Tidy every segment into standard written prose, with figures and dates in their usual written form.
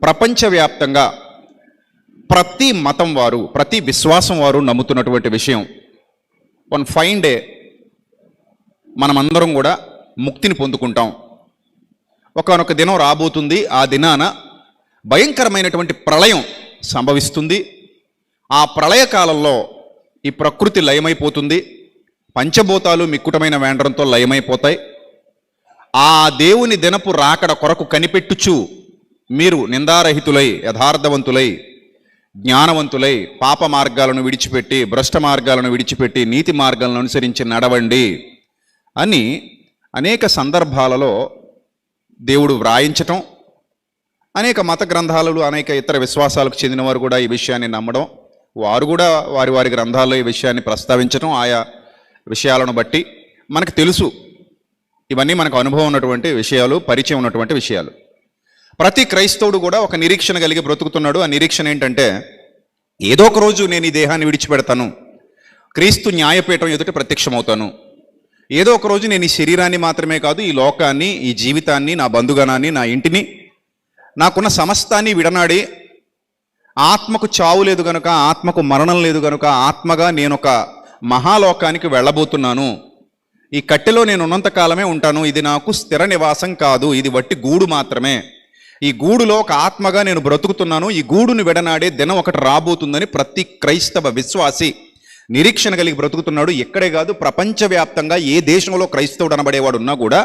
ప్రపంచవ్యాప్తంగా ప్రతి మతం వారు, ప్రతి విశ్వాసం వారు నమ్ముతున్నటువంటి విషయం, వన్ ఫైన్ డే మనమందరం కూడా ముక్తిని పొందుకుంటాం. ఒకానొక దినం రాబోతుంది. ఆ దినాన భయంకరమైనటువంటి ప్రళయం సంభవిస్తుంది. ఆ ప్రళయ కాలంలో ఈ ప్రకృతి లయమైపోతుంది. పంచభూతాలు మిక్కుటమైన వేండ్రంతో లయమైపోతాయి. ఆ దేవుని దినపు రాకడ కొరకు కనిపెట్టుచు మీరు నిందారహితులై, యథార్థవంతులై, జ్ఞానవంతులై, పాప మార్గాలను విడిచిపెట్టి, భ్రష్ట మార్గాలను విడిచిపెట్టి, నీతి మార్గాలను అనుసరించి నడవండి అని అనేక సందర్భాలలో దేవుడు వ్రాయించటం, అనేక మత గ్రంథాలలో అనేక ఇతర విశ్వాసాలకు చెందిన వారు కూడా ఈ విషయాన్ని నమ్మడం, వారు కూడా వారి వారి గ్రంథాల్లో ఈ విషయాన్ని ప్రస్తావించడం, ఆయా విషయాలను బట్టి మనకు తెలుసు. ఇవన్నీ మనకు అనుభవం ఉన్నటువంటి విషయాలు, పరిచయం ఉన్నటువంటి విషయాలు. ప్రతి క్రైస్తవుడు కూడా ఒక నిరీక్షణ కలిగి బ్రతుకుతున్నాడు. ఆ నిరీక్షణ ఏంటంటే, ఏదో ఒక రోజు నేను ఈ దేహాన్ని విడిచిపెడతాను, క్రీస్తు న్యాయపీఠం ఎదుట ప్రత్యక్షమవుతాను. ఏదో ఒక రోజు నేను ఈ శరీరాన్ని మాత్రమే కాదు, ఈ లోకాన్ని, ఈ జీవితాన్ని, నా బంధుగణాన్ని, నా ఇంటిని, నాకున్న సమస్తాన్ని విడనాడి, ఆత్మకు చావు లేదు గనుక, ఆత్మకు మరణం లేదు గనుక, ఆత్మగా నేనొక మహాలోకానికి వెళ్ళబోతున్నాను. ఈ కట్టెలో నేను ఉన్నంతకాలమే ఉంటాను. ఇది నాకు స్థిర నివాసం కాదు, ఇది వట్టి గూడు మాత్రమే. ఈ గూడులో ఒక ఆత్మగా నేను బ్రతుకుతున్నాను. ఈ గూడును విడనాడే దినం ఒకటి రాబోతుందని ప్రతి క్రైస్తవ విశ్వాసి నిరీక్షణ కలిగి బ్రతుకుతున్నాడు. ఎక్కడే కాదు, ప్రపంచవ్యాప్తంగా ఏ దేశంలో క్రైస్తవుడు అనబడేవాడు ఉన్నా కూడా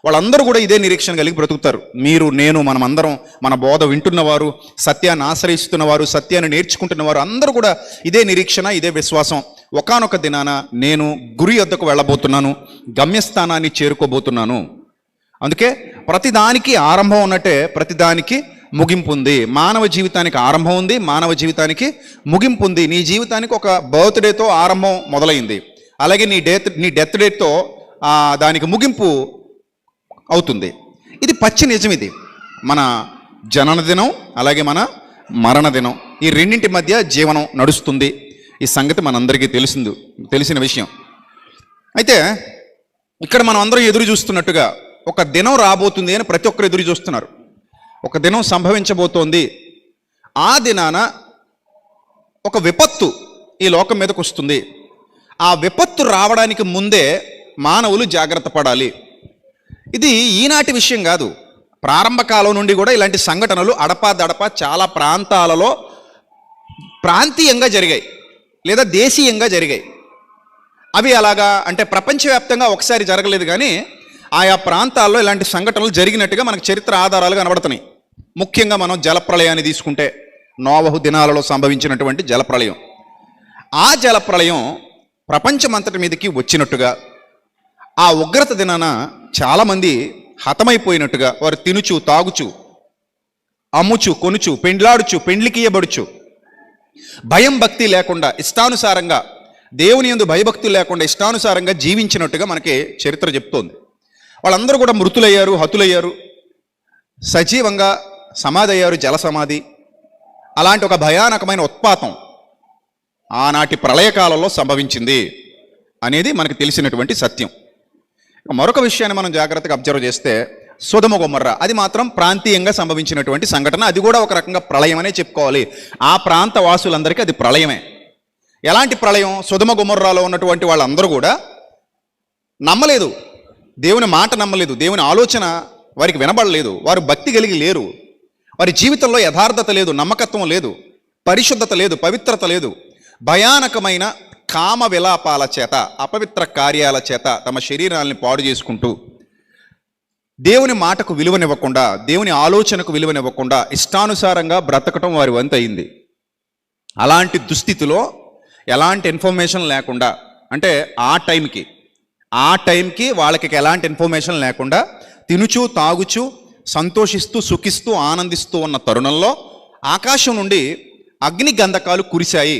వాళ్ళందరూ కూడా ఇదే నిరీక్షణ కలిగి బ్రతుకుతారు. మీరు, నేను, మనమందరం, మన బోధ వింటున్నవారు, సత్యాన్ని ఆశ్రయిస్తున్నవారు, సత్యాన్ని నేర్చుకుంటున్నవారు అందరూ కూడా ఇదే నిరీక్షణ, ఇదే విశ్వాసం. ఒకానొక దినాన నేను గురి వద్దకు వెళ్ళబోతున్నాను, గమ్యస్థానాన్ని చేరుకోబోతున్నాను. అందుకే ప్రతిదానికి ఆరంభం ఉన్నట్టే ప్రతిదానికి ముగింపు ఉంది. మానవ జీవితానికి ఆరంభం ఉంది, మానవ జీవితానికి ముగింపు ఉంది. నీ జీవితానికి ఒక బర్త్డేతో ఆరంభం మొదలైంది, అలాగే నీ డెత్ డేట్తో దానికి ముగింపు అవుతుంది. ఇది పచ్చి నిజం. ఇది మన జనన దినం, అలాగే మన మరణ దినం, ఈ రెండింటి మధ్య జీవనం నడుస్తుంది. ఈ సంగతి మనందరికీ తెలిసిన విషయం. అయితే ఇక్కడ మనం అందరం ఎదురు చూస్తున్నట్టుగా ఒక దినం రాబోతుంది అని ప్రతి ఒక్కరు ఎదురు చూస్తున్నారు. ఒక దినం సంభవించబోతోంది. ఆ దినాన ఒక విపత్తు ఈ లోకం మీదకు వస్తుంది. ఆ విపత్తు రావడానికి ముందే మానవులు జాగ్రత్త పడాలి. ఇది ఈనాటి విషయం కాదు. ప్రారంభ కాలం నుండి కూడా ఇలాంటి సంఘటనలు అడపాదడపా చాలా ప్రాంతాలలో ప్రాంతీయంగా జరిగాయి, లేదా దేశీయంగా జరిగాయి. అవి అలాగా అంటే ప్రపంచవ్యాప్తంగా ఒకసారి జరగలేదు, కానీ ఆయా ప్రాంతాల్లో ఇలాంటి సంఘటనలు జరిగినట్టుగా మనకు చరిత్ర ఆధారాలు కనబడుతున్నాయి. ముఖ్యంగా మనం జలప్రళయాన్ని తీసుకుంటే, నోవహు దినాలలో సంభవించినటువంటి జలప్రళయం. ఆ జలప్రళయం ప్రపంచమంతటి మీదకి వచ్చినట్టుగా, ఆ ఉగ్రత దినాన చాలామంది హతమైపోయినట్టుగా, వారు తినుచు, తాగుచు, అమ్ముచు, కొనుచు, పెండ్లాడుచు, పెండ్లికియబడుచు, భయం భక్తి లేకుండా ఇష్టానుసారంగా, దేవుని యందు భయభక్తులు లేకుండా ఇష్టానుసారంగా జీవించినట్టుగా మనకి చరిత్ర చెప్తోంది. వాళ్ళందరూ కూడా మృతులయ్యారు, హతులయ్యారు, సజీవంగా సమాధి అయ్యారు, జల సమాధి. అలాంటి ఒక భయానకమైన ఉత్పాతం ఆనాటి ప్రళయకాలంలో సంభవించింది అనేది మనకు తెలిసినటువంటి సత్యం. మరొక విషయాన్ని మనం జాగ్రత్తగా అబ్జర్వ్ చేస్తే, సొదొమ గొమొర్రా, అది మాత్రం ప్రాంతీయంగా సంభవించినటువంటి సంఘటన. అది కూడా ఒక రకంగా ప్రళయమనే చెప్పుకోవాలి. ఆ ప్రాంత వాసులందరికీ అది ప్రళయమే. ఎలాంటి ప్రళయం? సొదొమ గొమొర్రాలో ఉన్నటువంటి వాళ్ళందరూ కూడా నమ్మలేదు, దేవుని మాట నమ్మలేదు, దేవుని ఆలోచన వారికి వినబడలేదు, వారు భక్తి కలిగి లేరు, వారి జీవితంలో యథార్థత లేదు, నమ్మకత్వం లేదు, పరిశుద్ధత లేదు, పవిత్రత లేదు. భయానకమైన కామ విలాపాల చేత, అపవిత్ర కార్యాల చేత తమ శరీరాల్ని పాడు చేసుకుంటూ, దేవుని మాటకు విలువనివ్వకుండా, దేవుని ఆలోచనకు విలువనివ్వకుండా ఇష్టానుసారంగా బ్రతకటం వారి వంతు అయింది. అలాంటి దుస్థితిలో ఎలాంటి ఇన్ఫర్మేషన్ లేకుండా, అంటే ఆ టైంకి వాళ్ళకి ఎలాంటి ఇన్ఫర్మేషన్ లేకుండా తినుచు, తాగుచు, సంతోషిస్తూ, సుఖిస్తూ, ఆనందిస్తూ ఉన్న తరుణంలో ఆకాశం నుండి అగ్ని గంధకాలు కురిశాయి.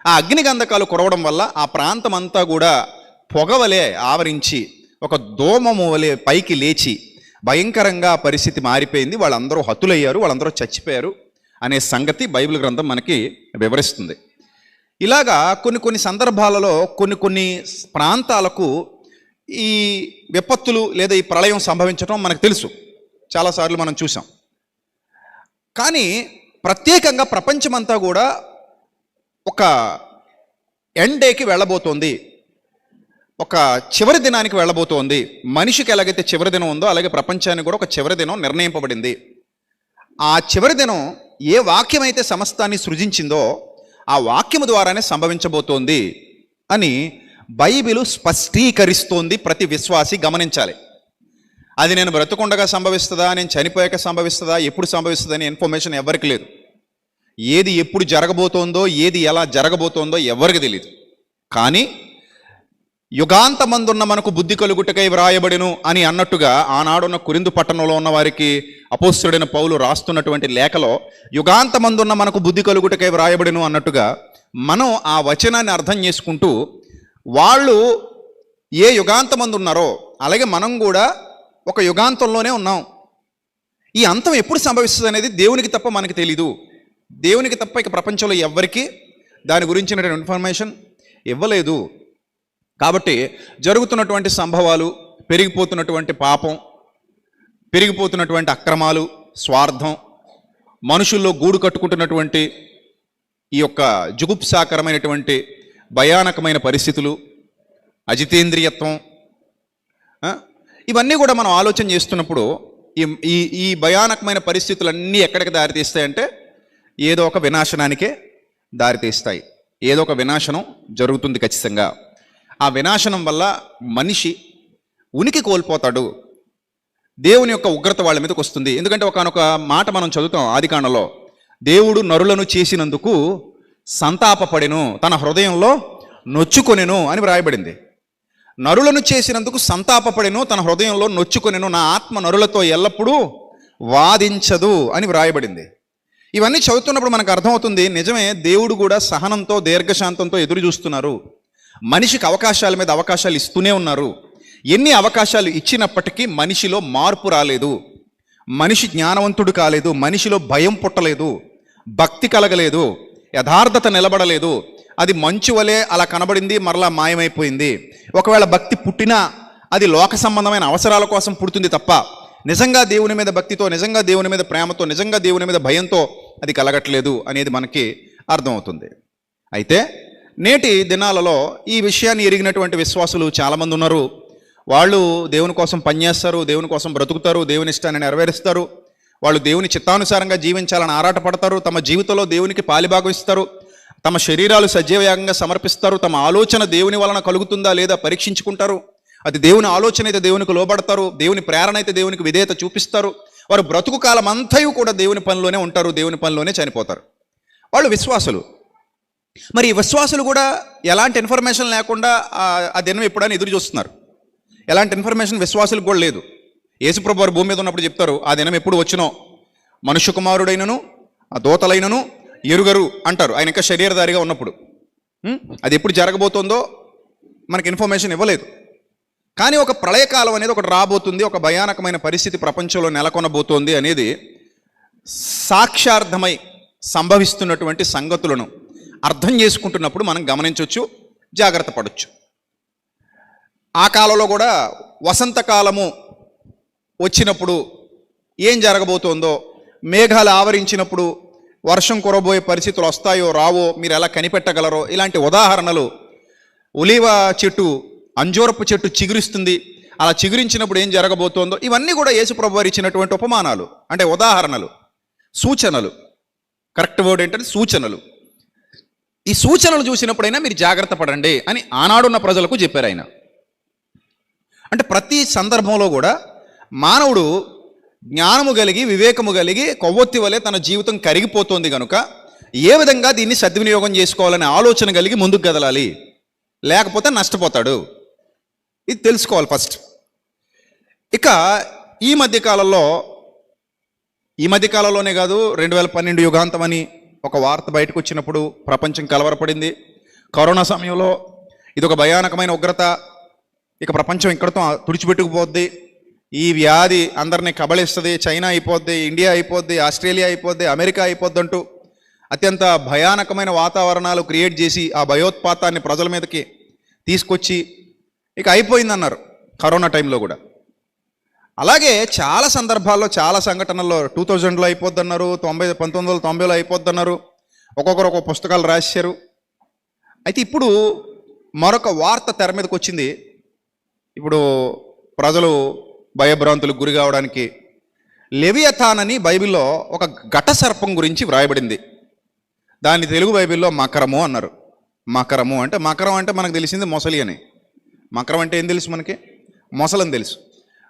ఆ అగ్ని గంధకాలు కురవడం వల్ల ఆ ప్రాంతం అంతా కూడా పొగవలే ఆవరించి, ఒక దోమము వలె పైకి లేచి భయంకరంగా పరిస్థితి మారిపోయింది. వాళ్ళందరూ హతులయ్యారు, వాళ్ళందరూ చచ్చిపోయారు అనే సంగతి బైబిల్ గ్రంథం మనకి వివరిస్తుంది. ఇలాగా కొన్ని సందర్భాలలో కొన్ని ప్రాంతాలకు ఈ విపత్తులు లేదా ఈ ప్రళయం సంభవించడం మనకు తెలుసు. చాలాసార్లు మనం చూసాం. కానీ ప్రత్యేకంగా ప్రపంచమంతా కూడా ఒక ఎండ్ డేకి వెళ్ళబోతోంది, ఒక చివరి దినానికి వెళ్ళబోతోంది. మనిషికి ఎలాగైతే చివరి దినం ఉందో అలాగే ప్రపంచానికి కూడా ఒక చివరి దినం నిర్ణయింపబడింది. ఆ చివరి దినం ఏ వాక్యం అయితే సమస్తాన్ని సృజించిందో ఆ వాక్యము ద్వారానే సంభవించబోతోంది అని బైబిలు స్పష్టీకరిస్తోంది. ప్రతి విశ్వాసి గమనించాలి. అది నేను బ్రతుకుండగా సంభవిస్తుందా, నేను చనిపోయాక సంభవిస్తుందా, ఎప్పుడు సంభవిస్తుందా అనే ఇన్ఫర్మేషన్ ఎవరికి లేదు. ఏది ఎప్పుడు జరగబోతోందో, ఏది ఎలా జరగబోతోందో ఎవరికి తెలియదు. కానీ యుగాంతమందున్న మనకు బుద్ధి కలుగుటకై వ్రాయబడిను అని అన్నట్టుగా ఆనాడున్న కొరింథు పట్టణంలో ఉన్న వారికి అపోస్తలుడైన పౌలు రాస్తున్నటువంటి లేఖలో యుగాంతమందున్న మనకు బుద్ధి కలుగుటకై వ్రాయబడిను అన్నట్టుగా మనం ఆ వచనాన్ని అర్థం చేసుకుంటూ వాళ్ళు ఏ యుగాంతమందు ఉన్నారో అలాగే మనం కూడా ఒక యుగాంతంలోనే ఉన్నాం. ఈ అంతం ఎప్పుడు సంభవిస్తుంది అనేది దేవునికి తప్ప మనకి తెలీదు. దేవునికి తప్ప ఇక ప్రపంచంలో ఎవ్వరికీ దాని గురించిన ఇన్ఫర్మేషన్ ఇవ్వలేదు. కాబట్టి జరుగుతున్నటువంటి సంభవాలు, పెరిగిపోతున్నటువంటి పాపం, పెరిగిపోతున్నటువంటి అక్రమాలు, స్వార్థం, మనుషుల్లో గూడు కట్టుకుంటున్నటువంటి ఈ యొక్క జుగుప్సాకరమైనటువంటి భయానకమైన పరిస్థితులు, అజితేంద్రియత్వం, ఇవన్నీ కూడా మనం ఆలోచన చేస్తున్నప్పుడు ఈ ఈ భయానకమైన పరిస్థితులన్నీ ఎక్కడికి దారితీస్తాయంటే ఏదో ఒక వినాశనానికే దారితీస్తాయి. ఏదో ఒక వినాశనం జరుగుతుంది ఖచ్చితంగా. ఆ వినాశనం వల్ల మనిషి ఉనికి కోల్పోతాడు. దేవుని యొక్క ఉగ్రత వాళ్ళ మీదకి వస్తుంది. ఎందుకంటే ఒకానొక మాట మనం చదువుతాం ఆదికాండలో, దేవుడు నరులను చేసినందుకు సంతాపపడెను, తన హృదయంలో నొచ్చుకొనెను అని వ్రాయబడింది. నరులను చేసినందుకు సంతాపపడెను, తన హృదయంలో నొచ్చుకొనెను, నా ఆత్మ నరులతో ఎల్లప్పుడూ వాదించదు అని వ్రాయబడింది. ఇవన్నీ చదువుతున్నప్పుడు మనకు అర్థమవుతుంది, నిజమే, దేవుడు కూడా సహనంతో దీర్ఘశాంతంతో ఎదురు చూస్తున్నారు. మనిషికి అవకాశాల మీద అవకాశాలు ఇస్తూనే ఉన్నారు. ఎన్ని అవకాశాలు ఇచ్చినప్పటికీ మనిషిలో మార్పు రాలేదు, మనిషి జ్ఞానవంతుడు కాలేదు, మనిషిలో భయం పుట్టలేదు, భక్తి కలగలేదు, యథార్థత నిలబడలేదు. అది మంచు వలె అలా కనబడింది, మరలా మాయమైపోయింది. ఒకవేళ భక్తి పుట్టినా అది లోక సంబంధమైన అవసరాల కోసం పుడుతుంది తప్ప నిజంగా దేవుని మీద భక్తితో, నిజంగా దేవుని మీద ప్రేమతో, నిజంగా దేవుని మీద భయంతో అది కలగట్లేదు అనేది మనకి అర్థమవుతుంది. అయితే నేటి దినాలలో ఈ విషయాన్ని ఎరిగినటువంటి విశ్వాసులు చాలామంది ఉన్నారు. వాళ్ళు దేవుని కోసం పనిచేస్తారు, దేవుని కోసం బ్రతుకుతారు, దేవుని ఇష్టాన్ని నెరవేరుస్తారు. వాళ్ళు దేవుని చిత్తానుసారంగా జీవించాలని ఆరాటపడతారు. తమ జీవితంలో దేవునికి పాలిభాగం ఇస్తారు. తమ శరీరాలు సజీవయాగంగా సమర్పిస్తారు. తమ ఆలోచన దేవుని వలన కలుగుతుందా లేదా పరీక్షించుకుంటారు. అది దేవుని ఆలోచన అయితే దేవునికి లోబడతారు, దేవుని ప్రేరణ అయితే దేవునికి విధేయత చూపిస్తారు. వారు బ్రతుకు కాలం అంతయు కూడా దేవుని పనిలోనే ఉంటారు, దేవుని పనిలోనే చనిపోతారు. వాళ్ళు విశ్వాసులు. మరి ఈ విశ్వాసులు కూడా ఎలాంటి ఇన్ఫర్మేషన్ లేకుండా ఆ దినం ఎప్పుడైనా ఎదురు చూస్తున్నారు. ఎలాంటి ఇన్ఫర్మేషన్ విశ్వాసులకు కూడా లేదు. యేసుప్రభు వారు భూమి మీద ఉన్నప్పుడు చెప్తారు, ఆ దినం ఎప్పుడు వచ్చినో మనుష్య కుమారుడైనను ఆ దూతలైనను ఎరుగరు అంటారు, ఆయన ఇంకా శరీరధారిగా ఉన్నప్పుడు. అది ఎప్పుడు జరగబోతుందో మనకి ఇన్ఫర్మేషన్ ఇవ్వలేదు. కానీ ఒక ప్రళయకాలం అనేది ఒకటి రాబోతుంది, ఒక భయానకమైన పరిస్థితి ప్రపంచంలో నెలకొనబోతోంది అనేది సాక్ష్యార్థమై సంభవిస్తున్నటువంటి సంగతులను అర్థం చేసుకుంటున్నప్పుడు మనం గమనించవచ్చు, జాగ్రత్త పడవచ్చు. ఆ కాలంలో కూడా వసంతకాలము వచ్చినప్పుడు ఏం జరగబోతోందో, మేఘాలు ఆవరించినప్పుడు వర్షం కురబోయే పరిస్థితులు వస్తాయో రావో మీరు ఎలా కనిపెట్టగలరో, ఇలాంటి ఉదాహరణలు, ఒలీవ చెట్టు అంజూరపు చెట్టు చిగురిస్తుంది, అలా చిగురించినప్పుడు ఏం జరగబోతోందో, ఇవన్నీ కూడా యేసుప్రభు వారు ఇచ్చినటువంటి ఉపమానాలు, అంటే ఉదాహరణలు, సూచనలు. కరెక్ట్ వర్డ్ ఏంటంటే సూచనలు. ఈ సూచనలు చూసినప్పుడైనా మీరు జాగ్రత్త పడండి అని ఆనాడున్న ప్రజలకు చెప్పారు ఆయన. అంటే ప్రతి సందర్భంలో కూడా మానవుడు జ్ఞానము కలిగి, వివేకము కలిగి, కొవ్వొత్తి వలె తన జీవితం కరిగిపోతుంది కనుక ఏ విధంగా దీన్ని సద్వినియోగం చేసుకోవాలనే ఆలోచన కలిగి ముందుకు కదలాలి, లేకపోతే నష్టపోతాడు. ఇది తెలుసుకోవాలి ఫస్ట్. ఇక ఈ మధ్యకాలంలోనే కాదు, 2012 యుగాంతం అని ఒక వార్త బయటకు వచ్చినప్పుడు ప్రపంచం కలవరపడింది. కరోనా సమయంలో ఇది ఒక భయానకమైన ఉగ్రత, ఇక ప్రపంచం ఇక్కడతో తుడిచిపెట్టుకుపోద్ది, ఈ వ్యాధి అందరినీ కబళిస్తుంది, చైనా అయిపోద్ది, ఇండియా అయిపోద్ది, ఆస్ట్రేలియా అయిపోద్ది, అమెరికా అయిపోద్ది అంటూ అత్యంత భయానకమైన వాతావరణాలు క్రియేట్ చేసి ఆ భయోత్పాతాన్ని ప్రజల మీదకి తీసుకొచ్చి ఇక అయిపోయిందన్నారు కరోనా టైంలో కూడా. అలాగే చాలా సందర్భాల్లో చాలా సంఘటనల్లో 2000లో అయిపోద్ది అన్నారు, 1990లో అయిపోద్ది అన్నారు, ఒక్కొక్కరు ఒక్కొక్క పుస్తకాలు రాశారు. అయితే ఇప్పుడు మరొక వార్త తెర మీదకి వచ్చింది. ఇప్పుడు ప్రజలు భయభ్రాంతులకు గురి కావడానికి లెవియథాన్ అని బైబిల్లో ఒక ఘట సర్పం గురించి వ్రాయబడింది. దాన్ని తెలుగు బైబిల్లో మకరము అన్నారు. మకరం అంటే మనకు తెలిసింది మొసలి అని. మకరం అంటే ఏం తెలుసు మనకి? మొసలని తెలుసు.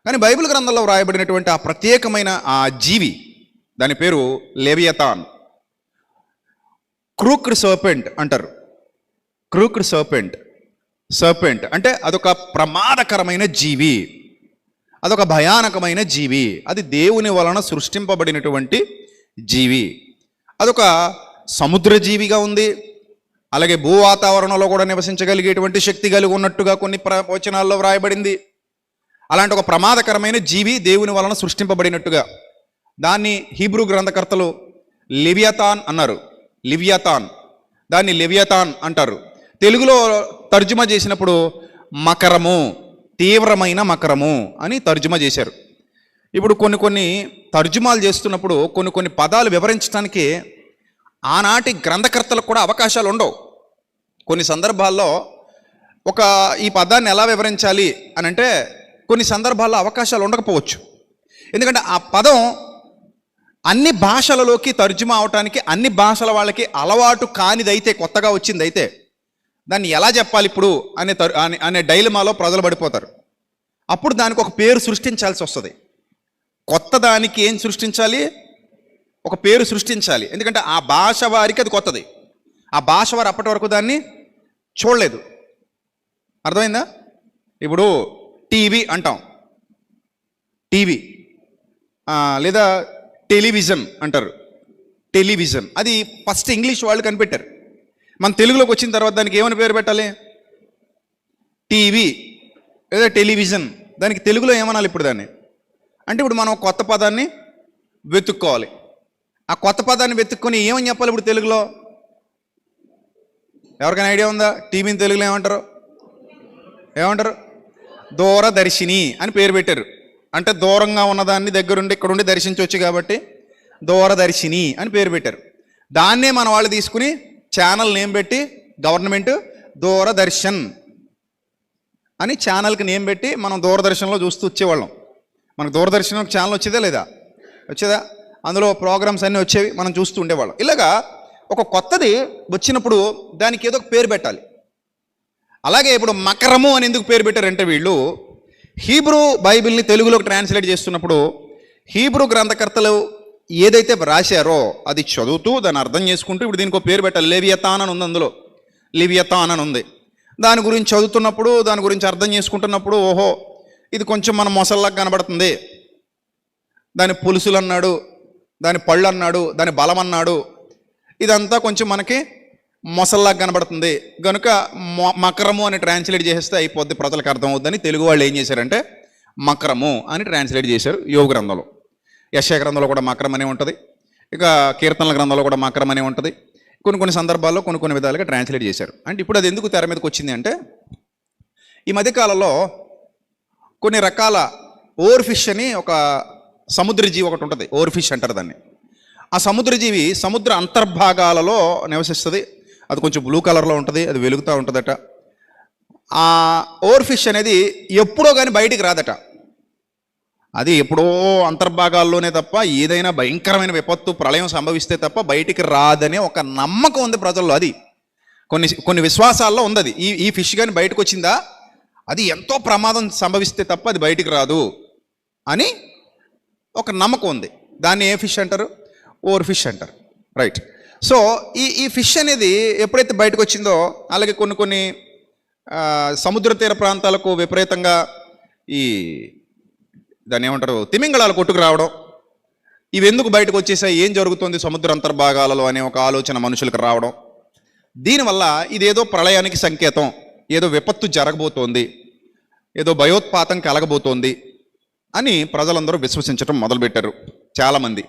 కానీ బైబిల్ గ్రంథంలో వ్రాయబడినటువంటి ఆ ప్రత్యేకమైన ఆ జీవి, దాని పేరు లెవియథాన్. క్రూక్డ్ సర్పెంట్ అంటారు. క్రూక్డ్ సర్పెంట్ అంటే అదొక ప్రమాదకరమైన జీవి, అదొక భయానకమైన జీవి. అది దేవుని వలన సృష్టింపబడినటువంటి జీవి. అదొక సముద్ర జీవిగా ఉంది. అలాగే భూ వాతావరణంలో కూడా నివసించగలిగేటువంటి శక్తి కలిగి ఉన్నట్టుగా కొన్ని వచనాల్లో వ్రాయబడింది. అలాంటి ఒక ప్రమాదకరమైన జీవి దేవుని వలన సృష్టింపబడినట్టుగా దాన్ని హీబ్రూ గ్రంథకర్తలు లెవియథాన్ అన్నారు. దాన్ని లెవియథాన్ అంటారు. తెలుగులో తర్జుమా చేసినప్పుడు మకరము, తీవ్రమైన మకరము అని తర్జుమా చేశారు. ఇప్పుడు కొన్ని తర్జుమాలు చేస్తున్నప్పుడు కొన్ని పదాలు వివరించడానికి ఆనాటి గ్రంథకర్తలకు కూడా అవకాశాలు ఉండవు. కొన్ని సందర్భాల్లో ఈ పదాన్ని ఎలా వివరించాలి అని అంటే కొన్ని సందర్భాల్లో అవకాశాలు ఉండకపోవచ్చు. ఎందుకంటే ఆ పదం అన్ని భాషలలోకి తర్జుమా అవటానికి అన్ని భాషల వాళ్ళకి అలవాటు కానిదైతే, కొత్తగా వచ్చిందైతే దాన్ని ఎలా చెప్పాలి ఇప్పుడు అనే డైలమాలో ప్రజలు పడిపోతారు. అప్పుడు దానికి ఒక పేరు సృష్టించాల్సి వస్తుంది. కొత్త దానికి ఏం సృష్టించాలి? ఒక పేరు సృష్టించాలి. ఎందుకంటే ఆ భాష వారికి అది కొత్తది. ఆ భాష వారు అప్పటి వరకు దాన్ని చూడలేదు. అర్థమైందా? ఇప్పుడు టీవీ అంటాం, టీవీ, లేదా టెలివిజన్ అంటారు. టెలివిజన్ అది ఫస్ట్ ఇంగ్లీష్ వాళ్ళు కనిపెట్టారు. మన తెలుగులోకి వచ్చిన తర్వాత దానికి ఏమని పేరు పెట్టాలి? టీవీ లేదా టెలివిజన్. దానికి తెలుగులో ఏమనాలి ఇప్పుడు దాన్ని? అంటే ఇప్పుడు మనం కొత్త పదాన్ని వెతుక్కోవాలి. ఆ కొత్త పదాన్ని వెతుక్కొని ఏమని చెప్పాలి ఇప్పుడు తెలుగులో? ఎవరికైనా ఐడియా ఉందా? టీవీని తెలుగులో ఏమంటారు? దూరదర్శిని అని పేరు పెట్టారు. అంటే దూరంగా ఉన్నదాన్ని దగ్గరుండి ఇక్కడుండి దర్శించవచ్చు కాబట్టి దూరదర్శిని అని పేరు పెట్టారు. దాన్నే మన వాళ్ళు తీసుకుని ఛానల్ నేమ్ పెట్టి, గవర్నమెంట్ దూరదర్శన్ అని ఛానల్కి నేమ్ పెట్టి మనం దూరదర్శన్లో చూస్తూ వచ్చేవాళ్ళం. మనకు దూరదర్శన్ ఛానల్ వచ్చేదా? అందులో ప్రోగ్రామ్స్ అన్నీ వచ్చేవి, మనం చూస్తూ ఉండేవాళ్ళం. ఇలాగా ఒక కొత్తది వచ్చినప్పుడు దానికి ఏదో ఒక పేరు పెట్టాలి. అలాగే ఇప్పుడు మకరము అని ఎందుకు పేరు పెట్టారంటే, వీళ్ళు హీబ్రూ బైబిల్ని తెలుగులోకి ట్రాన్స్లేట్ చేస్తున్నప్పుడు హీబ్రూ గ్రంథకర్తలు ఏదైతే రాశారో అది చదువుతూ దాన్ని అర్థం చేసుకుంటూ ఇప్పుడు దీనికి ఒక పేరు పెట్టాలి. లెవియథాన్ అని ఉంది, అందులో లెవియథాన్ అని ఉంది. దాని గురించి చదువుతున్నప్పుడు, దాని గురించి అర్థం చేసుకుంటున్నప్పుడు, ఓహో ఇది కొంచెం మన మొసల్లాగా కనబడుతుంది, దాని పులుసులు అన్నాడు, దాని పళ్ళు అన్నాడు, దాని బలం అన్నాడు, ఇదంతా కొంచెం మనకి మొసల్లాగా కనబడుతుంది కనుక మకరము అని ట్రాన్స్లేట్ చేసేస్తే అయిపోద్ది, ప్రజలకు అర్థమవుద్దని తెలుగు వాళ్ళు ఏం చేశారంటే మకరము అని ట్రాన్స్లేట్ చేశారు. యోగ గ్రంథంలో, యెషయా గ్రంథంలో కూడా మకరం అనే ఉంటుంది, ఇక కీర్తనల గ్రంథంలో కూడా మకరం అనే ఉంటుంది. కొన్ని సందర్భాల్లో కొన్ని విధాలుగా ట్రాన్స్లేట్ చేశారు. అంటే ఇప్పుడు అది ఎందుకు తెర మీదకి వచ్చింది అంటే, ఈ మధ్యకాలంలో కొన్ని రకాల ఓవర్ ఫిష్ అని ఒక సముద్ర జీవి ఒకటి ఉంటుంది. ఓవర్ ఫిష్ అంటారు దాన్ని. ఆ సముద్ర జీవి సముద్ర అంతర్భాగాలలో నివసిస్తుంది. అది కొంచెం బ్లూ కలర్లో ఉంటుంది, అది వెలుగుతూ ఉంటుందట. ఆ ఓవర్ ఫిష్ అనేది ఎప్పుడో కానీ బయటికి రాదట. అది ఎప్పుడో అంతర్భాగాల్లోనే తప్ప, ఏదైనా భయంకరమైన విపత్తు ప్రళయం సంభవిస్తే తప్ప బయటికి రాదనే ఒక నమ్మకం ఉంది ప్రజల్లో. అది కొన్ని విశ్వాసాల్లో ఉంది. అది ఈ ఫిష్ కానీ బయటకు వచ్చిందా అది ఎంతో ప్రమాదం సంభవిస్తే తప్ప అది బయటికి రాదు అని ఒక నమ్మకం ఉంది. దాన్ని ఏ ఫిష్ అంటారు? ఓవర్ ఫిష్ అంటారు. రైట్. సో ఈ ఫిష్ అనేది ఎప్పుడైతే బయటకు వచ్చిందో, అలాగే కొన్ని సముద్ర తీర ప్రాంతాలకు విపరీతంగా దాన్ని ఏమంటారు, తిమింగళాలు కొట్టుకు రావడం, ఇవి ఎందుకు బయటకు వచ్చేసాయి, ఏం జరుగుతుంది సముద్ర అంతర్భాగాలలో అనే ఒక ఆలోచన మనుషులకు రావడం, దీనివల్ల ఇదేదో ప్రళయానికి సంకేతం, ఏదో విపత్తు జరగబోతోంది, ఏదో భయోత్పాతం కలగబోతోంది అని ప్రజలందరూ విశ్వసించడం మొదలుపెట్టారు చాలామంది.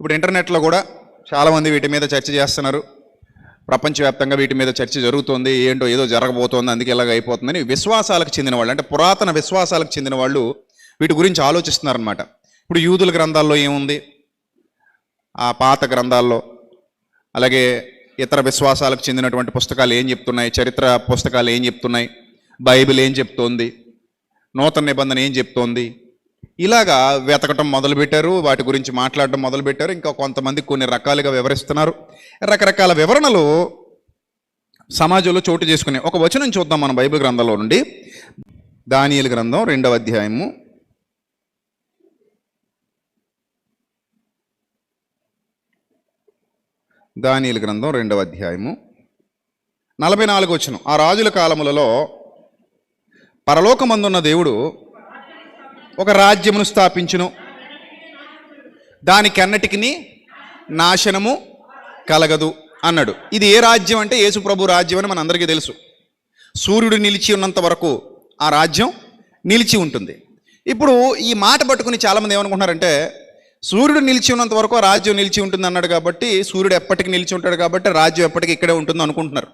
ఇప్పుడు ఇంటర్నెట్లో కూడా చాలామంది వీటి మీద చర్చ చేస్తున్నారు. ప్రపంచవ్యాప్తంగా వీటి మీద చర్చ జరుగుతోంది, ఏంటో ఏదో జరగబోతోంది, అందుకే ఇలాగ అయిపోతుందని విశ్వాసాలకు చెందిన వాళ్ళు, అంటే పురాతన విశ్వాసాలకు చెందిన వాళ్ళు వీటి గురించి ఆలోచిస్తున్నారనమాట. ఇప్పుడు యూదుల గ్రంథాల్లో ఏముంది, ఆ పాత గ్రంథాల్లో, అలాగే ఇతర విశ్వాసాలకు చెందినటువంటి పుస్తకాలు ఏం చెప్తున్నాయి, చరిత్ర పుస్తకాలు ఏం చెప్తున్నాయి, బైబిల్ ఏం చెప్తోంది, నూతన నిబంధన ఏం చెప్తోంది, ఇలాగా వెతకటం మొదలుపెట్టారు, వాటి గురించి మాట్లాడడం మొదలుపెట్టారు. ఇంకా కొంతమంది కొన్ని రకాలుగా వివరిస్తున్నారు. రకరకాల వివరణలు సమాజంలో చోటు చేసుకునే ఒక వచనం చూద్దాం మనం బైబిల్ గ్రంథంలో నుండి. దానియేలు గ్రంథం 2వ అధ్యాయము 44వ వచనం. ఆ రాజుల కాలములలో పరలోకమందున్న దేవుడు ఒక రాజ్యమును స్థాపించును, దానికన్నటికి నాశనము కలగదు అన్నాడు. ఇది ఏ రాజ్యం అంటే యేసు ప్రభు రాజ్యం అని మనందరికీ తెలుసు. సూర్యుడు నిలిచి ఉన్నంత వరకు ఆ రాజ్యం నిలిచి ఉంటుంది. ఇప్పుడు ఈ మాట పట్టుకుని చాలామంది ఏమనుకుంటున్నారంటే, సూర్యుడు నిలిచి ఉన్నంత వరకు ఆ రాజ్యం నిలిచి ఉంటుంది అన్నాడు కాబట్టి సూర్యుడు ఎప్పటికీ నిలిచి ఉంటాడు కాబట్టి రాజ్యం ఎప్పటికీ ఇక్కడే ఉంటుంది అనుకుంటున్నారు.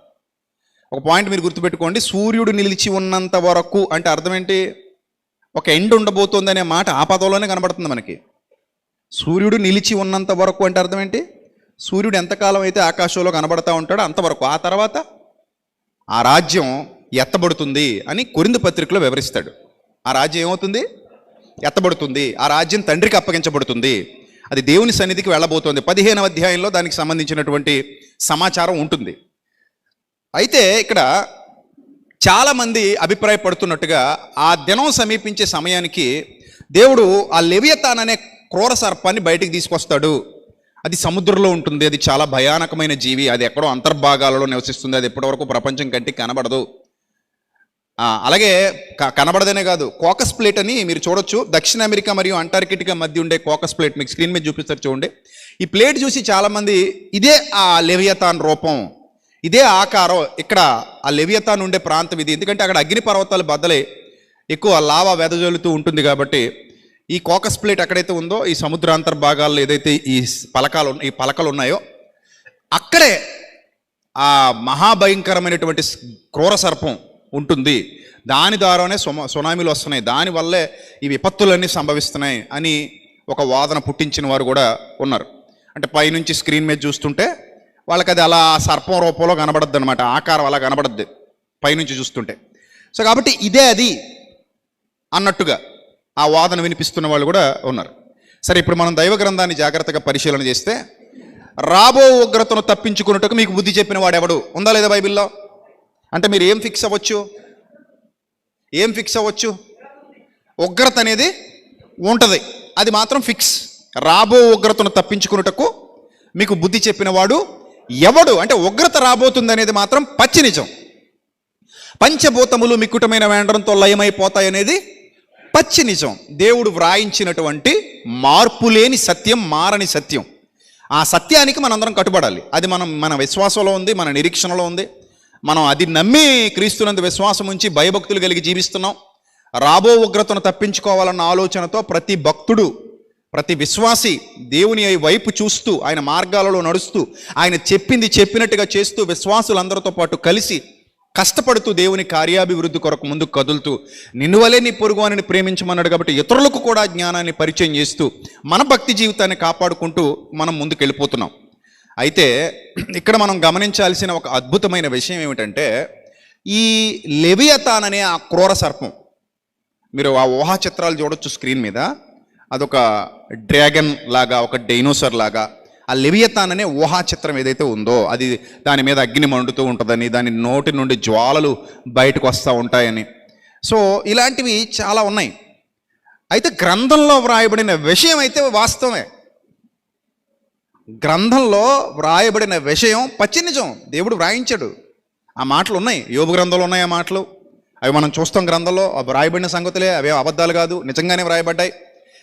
ఒక పాయింట్ మీరు గుర్తుపెట్టుకోండి, సూర్యుడు నిలిచి ఉన్నంత వరకు అంటే అర్థం ఏంటి? ఒక ఎండ్ ఉండబోతుంది అనే మాట ఆ పదంలోనే కనబడుతుంది మనకి. సూర్యుడు నిలిచి ఉన్నంత వరకు అంటే అర్థం ఏంటి? సూర్యుడు ఎంతకాలం అయితే ఆకాశంలో కనబడతా ఉంటాడో అంతవరకు, ఆ తర్వాత ఆ రాజ్యం ఎత్తబడుతుంది అని కొరింథీ పత్రికలో వివరిస్తాడు. ఆ రాజ్యం ఏమవుతుంది? ఎత్తబడుతుంది. ఆ రాజ్యం తండ్రికి అప్పగించబడుతుంది. అది దేవుని సన్నిధికి వెళ్ళబోతోంది. 15వ అధ్యాయంలో దానికి సంబంధించినటువంటి సమాచారం ఉంటుంది. అయితే ఇక్కడ చాలామంది అభిప్రాయపడుతున్నట్టుగా ఆ దినం సమీపించే సమయానికి దేవుడు ఆ లెవియతాన్ అనే క్రూర సర్పాన్ని బయటికి తీసుకొస్తాడు. అది సముద్రంలో ఉంటుంది, అది చాలా భయానకమైన జీవి, అది ఎక్కడో అంతర్భాగాలలో నివసిస్తుంది, అది ఎప్పటివరకు ప్రపంచం కంటికి కనబడదు. అలాగే కనబడదనే కాదు, కోకస్ ప్లేట్ అని మీరు చూడొచ్చు. దక్షిణ అమెరికా మరియు అంటార్కిటికా మధ్య ఉండే కోకస్ ప్లేట్ మీకు స్క్రీన్ మీద చూపిస్తారు చూడండి. ఈ ప్లేట్ చూసి చాలామంది ఇదే ఆ లెవియతాన్ రూపం, ఇదే ఆకారం, ఇక్కడ ఆ లెవియతాన్ ఉండే ప్రాంతం ఇది. ఎందుకంటే అక్కడ అగ్నిపర్వతాలు బద్దలై ఎక్కువ లావా వెదజల్లుతూ ఉంటుంది కాబట్టి ఈ కోకస్ ప్లేట్ ఎక్కడైతే ఉందో, ఈ సముద్రాంతర్భాగాల్లో ఏదైతే ఈ పలకలు ఉన్నాయో అక్కడే ఆ మహాభయంకరమైనటువంటి క్రూర సర్పం ఉంటుంది. దాని ద్వారానే సునామీలు వస్తున్నాయి, దానివల్లే ఈ విపత్తులన్నీ సంభవిస్తున్నాయి అని ఒక వాదన పుట్టించిన వారు కూడా ఉన్నారు. అంటే పైనుంచి స్క్రీన్ మీద చూస్తుంటే వాళ్ళకి అది అలా సర్పం రూపంలో కనబడద్దు అనమాట, ఆకారం అలా కనబడద్దు పైనుంచి చూస్తుంటే. సో కాబట్టి ఇదే అది అన్నట్టుగా ఆ వాదన వినిపిస్తున్న వాళ్ళు కూడా ఉన్నారు. సరే, ఇప్పుడు మనం దైవ గ్రంథాన్ని జాగ్రత్తగా పరిశీలన చేస్తే రాబో ఉగ్రతను తప్పించుకున్నట్టుకు మీకు బుద్ధి చెప్పిన వాడు ఎవడు ఉందా లేదా బైబిల్లో? అంటే మీరు ఏం ఫిక్స్ అవ్వచ్చు? ఉగ్రత అనేది ఉంటుంది, అది మాత్రం ఫిక్స్. రాబో ఉగ్రతను తప్పించుకున్నట్టుకు మీకు బుద్ధి చెప్పిన వాడు ఎవడు అంటే ఉగ్రత రాబోతుంది అనేది మాత్రం పచ్చి నిజం. పంచభూతములు మిక్కుటమైన వేండరంతో లయమైపోతాయనేది పచ్చి నిజం. దేవుడు వ్రాయించినటువంటి మార్పులేని సత్యం, మారని సత్యం. ఆ సత్యానికి మనందరం కట్టుబడాలి. అది మన విశ్వాసంలో ఉంది, మన నిరీక్షణలో ఉంది. మనం అది నమ్మి క్రీస్తునందు విశ్వాసం ఉంచి భయభక్తులు కలిగి జీవిస్తున్నాం. రాబో ఉగ్రతను తప్పించుకోవాలన్న ఆలోచనతో ప్రతి భక్తుడు, ప్రతి విశ్వాసి దేవుని వైపు చూస్తూ, ఆయన మార్గాలలో నడుస్తూ, ఆయన చెప్పింది చెప్పినట్టుగా చేస్తూ, విశ్వాసులందరితో పాటు కలిసి కష్టపడుతూ దేవుని కార్యాభివృద్ధి కొరకు ముందుకు కదులుతూ, నిన్ను వలే నీ పొరుగువానిని ప్రేమించమన్నాడు కాబట్టి ఇతరులకు కూడా జ్ఞానాన్ని పరిచయం చేస్తూ మన భక్తి జీవితాన్ని కాపాడుకుంటూ మనం ముందుకు వెళ్ళిపోతున్నాం. అయితే ఇక్కడ మనం గమనించాల్సిన ఒక అద్భుతమైన విషయం ఏమిటంటే, ఈ లెవియతాన్ అనే ఆ క్రూర సర్పం, మీరు ఆ ఊహా చిత్రాలు చూడొచ్చు స్క్రీన్ మీద. అదొక డ్రాగన్ లాగా, ఒక డైనోసర్ లాగా ఆ లెవియతాన్ అనే ఊహా చిత్రం ఏదైతే ఉందో, అది దాని మీద అగ్ని మండుతూ ఉంటుందని, దాని నోటి నుండి జ్వాలలు బయటకు వస్తూ ఉంటాయని. సో ఇలాంటివి చాలా ఉన్నాయి. అయితే గ్రంథంలో వ్రాయబడిన విషయం అయితే వాస్తవమే. గ్రంథంలో వ్రాయబడిన విషయం పచ్చి నిజం. దేవుడు వ్రాయించాడు, ఆ మాటలు ఉన్నాయి. యోబు గ్రంథంలో ఉన్నాయి ఆ మాటలు, అవి మనం చూస్తాం గ్రంథంలో. అవి వ్రాయబడిన సంగతులే, అవే అబద్ధాలు కాదు, నిజంగానే వ్రాయబడ్డాయి.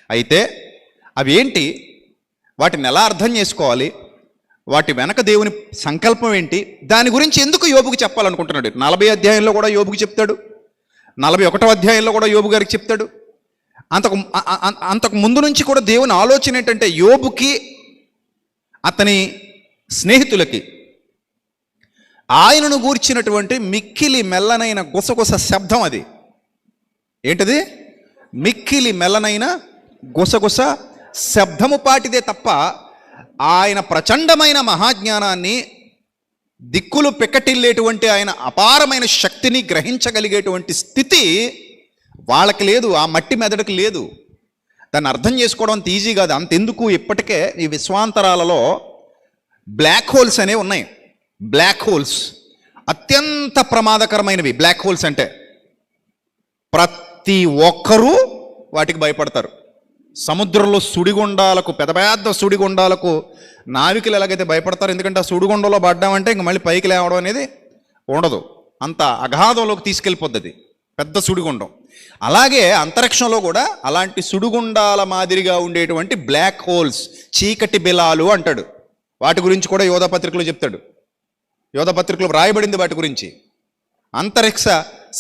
అయితే అవి ఏంటి, వాటిని ఎలా అర్థం చేసుకోవాలి, వాటి వెనక దేవుని సంకల్పం ఏంటి, దాని గురించి ఎందుకు యోబుకి చెప్పాలనుకుంటున్నాడు. 40 అధ్యాయంలో కూడా యోబుకి చెప్తాడు, 41వ అధ్యాయంలో కూడా యోబు గారికి చెప్తాడు. అంతకు ముందు నుంచి కూడా దేవుని ఆలోచన ఏంటంటే, యోబుకి అతని స్నేహితులకి ఆయనను గూర్చినటువంటి మిక్కిలి మెల్లనైన గుసగుస శబ్దం. అది ఏంటది? మిక్కిలి మెల్లనైన గుసగుస శబ్దము పాటిదే తప్ప ఆయన ప్రచండమైన మహాజ్ఞానాన్ని, దిక్కులు పెక్కటిల్లేటువంటి ఆయన అపారమైన శక్తిని గ్రహించగలిగేటువంటి స్థితి వాళ్ళకి లేదు, ఆ మట్టి మెదడుకి లేదు. దాన్ని అర్థం చేసుకోవడం అంత ఈజీ కాదు. అంతెందుకు, ఇప్పటికే ఈ విశ్వాంతరాలలో బ్లాక్ హోల్స్ అనేవి ఉన్నాయి. బ్లాక్ హోల్స్ అత్యంత ప్రమాదకరమైనవి. బ్లాక్ హోల్స్ అంటే ప్రతి ఒక్కరూ వాటికి భయపడతారు. సముద్రంలో సుడిగుండాలకు, పెద్ద పెద్ద సుడిగుండాలకు నావికులు ఎలాగైతే భయపడతారు, ఎందుకంటే ఆ సుడిగుండంలో పడ్డామంటే ఇంక మళ్ళీ పైకి లేవడం అనేది ఉండదు, అంత అగాధంలోకి తీసుకెళ్ళిపోద్ది పెద్ద సుడిగుండం. అలాగే అంతరిక్షంలో కూడా అలాంటి సుడిగుండాల మాదిరిగా ఉండేటువంటి బ్లాక్ హోల్స్, చీకటి బిలాలు అంటాడు. వాటి గురించి కూడా యోధ పత్రికలో చెప్తాడు. యోధ పత్రికలో రాయబడింది వాటి గురించి. అంతరిక్ష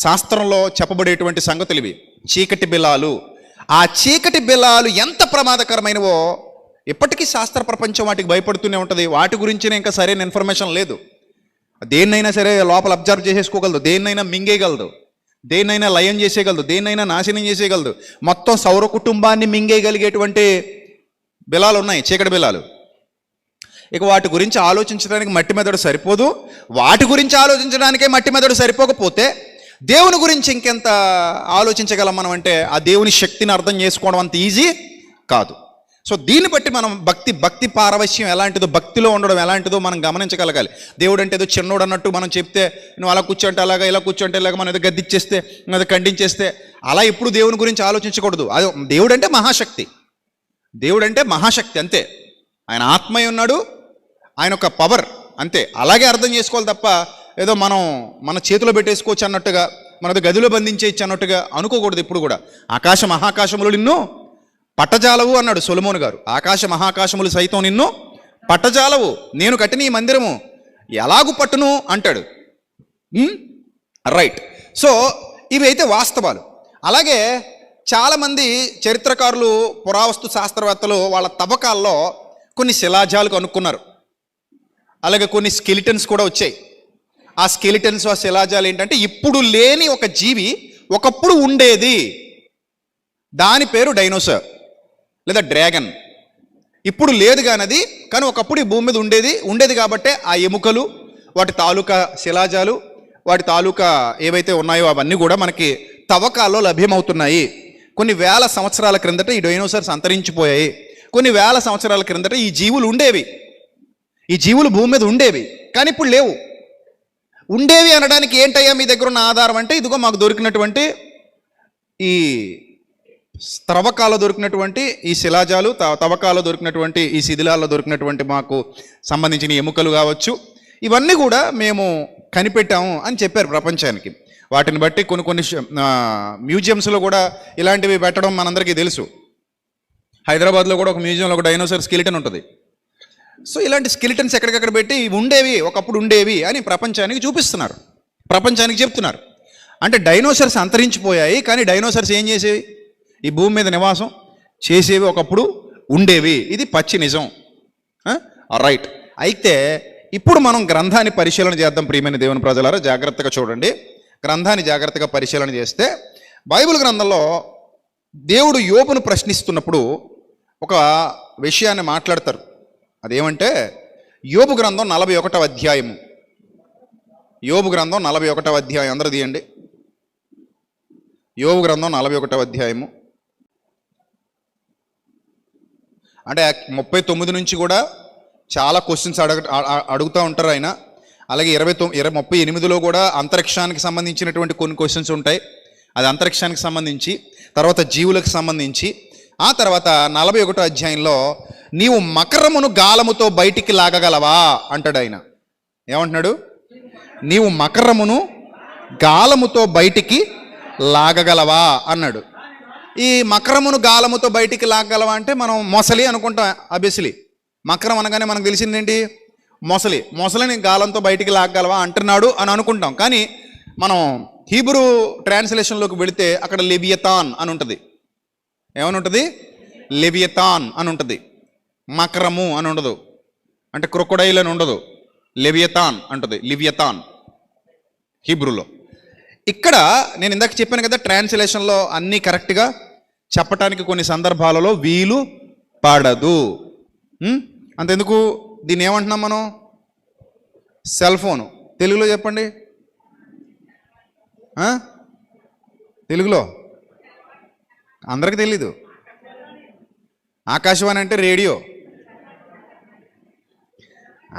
శాస్త్రంలో చెప్పబడేటువంటి సంగతులు ఇవి, చీకటి బిలాలు. ఆ చీకటి బిలాలు ఎంత ప్రమాదకరమైనవో ఇప్పటికీ శాస్త్ర ప్రపంచం వాటికి భయపడుతూనే ఉంటుంది. వాటి గురించినే ఇంకా సరైన ఇన్ఫర్మేషన్ లేదు. దేన్నైనా సరే లోపల అబ్జర్వ్ చేసేసుకోగలదు, దేన్నైనా మింగేయగలదు, దేన్నైనా లయం చేసేయగలదు, దేన్నైనా నాశనం చేసేయగలదు. మొత్తం సౌర కుటుంబాన్ని మింగేయగలిగేటువంటి బిలాలు ఉన్నాయి, చీకటి బిలాలు. ఇక వాటి గురించి ఆలోచించడానికి మట్టి మెదడు సరిపోదు. వాటి గురించి ఆలోచించడానికే మట్టి మెదడు సరిపోకపోతే దేవుని గురించి ఇంకెంత ఆలోచించగలం మనం అంటే ఆ దేవుని శక్తిని అర్థం చేసుకోవడం అంత ఈజీ కాదు. సో దీన్ని బట్టి మనం భక్తి పారవశ్యం ఎలాంటిదో, భక్తిలో ఉండడం ఎలాంటిదో మనం గమనించగలగాలి. దేవుడు అంటే ఏదో చిన్నోడు అన్నట్టు మనం చెప్తే, నువ్వు అలా కూర్చోంటే అలాగా, ఇలా కూర్చోంటే ఇలాగ, మనం ఏదో గద్దిచ్చేస్తే, ఏదో ఖండించేస్తే అలా ఎప్పుడు దేవుని గురించి ఆలోచించకూడదు. అది దేవుడు అంటే మహాశక్తి, దేవుడు అంటే మహాశక్తి అంతే. ఆయన ఆత్మయ్య ఉన్నాడు, ఆయన ఒక పవర్ అంతే. అలాగే అర్థం చేసుకోవాలి తప్ప ఏదో మనం మన చేతిలో పెట్టేసుకోవచ్చు అన్నట్టుగా, మనది గదిలో బంధించేయచ్చు అన్నట్టుగా అనుకోకూడదు ఎప్పుడు కూడా. ఆకాశ మహాకాశములు నిన్ను పట్టజాలవు అన్నాడు సొలొమోను గారు. ఆకాశ మహాకాశములు సైతం నిన్ను పట్టజాలవు, నేను కట్టిన ఈ మందిరము ఎలాగు పట్టును అంటాడు. రైట్. సో ఇవి అయితే వాస్తవాలు. అలాగే చాలామంది చరిత్రకారులు, పురావస్తు శాస్త్రవేత్తలు వాళ్ళ తవ్వకాల్లో కొన్ని శిలాజాలు కనుక్కున్నారు. అలాగే కొన్ని స్కెలిటన్స్ కూడా వచ్చాయి. ఆ స్కెలిటన్స్, ఆ శిలాజాలు ఏంటంటే ఇప్పుడు లేని ఒక జీవి ఒకప్పుడు ఉండేది, దాని పేరు డైనోసార్ లేదా డ్రాగన్. ఇప్పుడు లేదు కానది, కానీ ఒకప్పుడు ఈ భూమి మీద ఉండేది కాబట్టే ఆ ఎముకలు, వాటి తాలూకా శిలాజాలు, వాటి తాలూకా ఏవైతే ఉన్నాయో అవన్నీ కూడా మనకి తవ్వకాల్లో లభ్యమవుతున్నాయి. కొన్ని వేల సంవత్సరాల క్రిందట ఈ డైనోసార్స్ అంతరించిపోయాయి. కొన్ని వేల సంవత్సరాల క్రిందట ఈ జీవులు ఉండేవి, ఈ జీవులు భూమి మీద ఉండేవి, కానీ ఇప్పుడు లేవు. ఉండేవి అనడానికి ఏంటయ్యా మీ దగ్గర ఉన్న ఆధారం అంటే, ఇదిగో మాకు దొరికినటువంటి ఈ తవ్వకాల్లో దొరికినటువంటి ఈ శిలాజాలు, తవ్వకాల్లో దొరికినటువంటి ఈ శిథిలాల్లో దొరికినటువంటి మాకు సంబంధించిన ఎముకలు కావచ్చు, ఇవన్నీ కూడా మేము కనిపెట్టాము అని చెప్పారు ప్రపంచానికి. వాటిని బట్టి కొన్ని మ్యూజియంస్లో కూడా ఇలాంటివి పెట్టడం మనందరికీ తెలుసు. హైదరాబాద్లో కూడా ఒక మ్యూజియంలో ఒక డైనోసార్ స్కెలిటన్ ఉంటుంది. సో ఇలాంటి స్కెలిటన్స్ ఎక్కడికక్కడ పెట్టి ఉండేవి, ఒకప్పుడు ఉండేవి అని ప్రపంచానికి చూపిస్తున్నారు, ప్రపంచానికి చెప్తున్నారు. అంటే డైనోసార్స్ అంతరించిపోయాయి, కానీ డైనోసార్స్ ఏం చేసేవి? ఈ భూమి మీద నివాసం చేసేవి, ఒకప్పుడు ఉండేవి. ఇది పచ్చి నిజం. రైట్. అయితే ఇప్పుడు మనం గ్రంథాన్ని పరిశీలన చేద్దాం. ప్రియమైన దేవుని ప్రజలారా, జాగ్రత్తగా చూడండి. గ్రంథాన్ని జాగ్రత్తగా పరిశీలన చేస్తే బైబిల్ గ్రంథంలో దేవుడు యోబును ప్రశ్నిస్తున్నప్పుడు ఒక విషయాన్ని మాట్లాడతారు. అదేమంటే యోబు గ్రంథం 41వ అధ్యాయము. యోబు గ్రంథం 41వ అధ్యాయం అందరూ తీయండి. యోబు గ్రంథం 41వ అధ్యాయము. అంటే 39 నుంచి కూడా చాలా క్వశ్చన్స్ అడుగుతూ ఉంటారు ఆయన. అలాగే 38లో కూడా అంతరిక్షానికి సంబంధించినటువంటి కొన్ని క్వశ్చన్స్ ఉంటాయి. అది అంతరిక్షానికి సంబంధించి, తర్వాత జీవులకు సంబంధించి. ఆ తర్వాత 41వ అధ్యాయంలో నీవు మకరమును గాలముతో బయటికి లాగగలవా అంటాడు ఆయన. ఏమంటున్నాడు? నీవు మకరమును గాలముతో బయటికి లాగగలవా అన్నాడు. ఈ మకరమును గాలముతో బయటికి లాగగలవా అంటే మనం మొసలి అనుకుంటాం. అబియస్లీ మకరం అనగానే మనకు తెలిసిందేంటి? మొసలిని గాలంతో బయటికి లాగగలవా అంటున్నాడు అని అనుకుంటాం. కానీ మనం హీబ్రూ ట్రాన్స్లేషన్లోకి వెళితే అక్కడ లెవియతాన్ అని ఉంటుంది. ఏమని ఉంటుంది? లెవియతాన్ అని ఉంటుంది. మకరము అని ఉండదు, అంటే క్రొకొడైల్ అని ఉండదు, లెవియతాన్ అంటుంది, లివియతాన్ హీబ్రూలో. ఇక్కడ నేను ఇందాక చెప్పాను కదా, ట్రాన్స్లేషన్లో అన్నీ కరెక్ట్గా చెప్పటానికి కొన్ని సందర్భాలలో వీలు పడదు. అంతెందుకు, దీన్ని ఏమంటున్నాం మనం? Cell phone. తెలుగులో చెప్పండి, తెలుగులో అందరికి తెలీదు. ఆకాశవాణి అంటే రేడియో,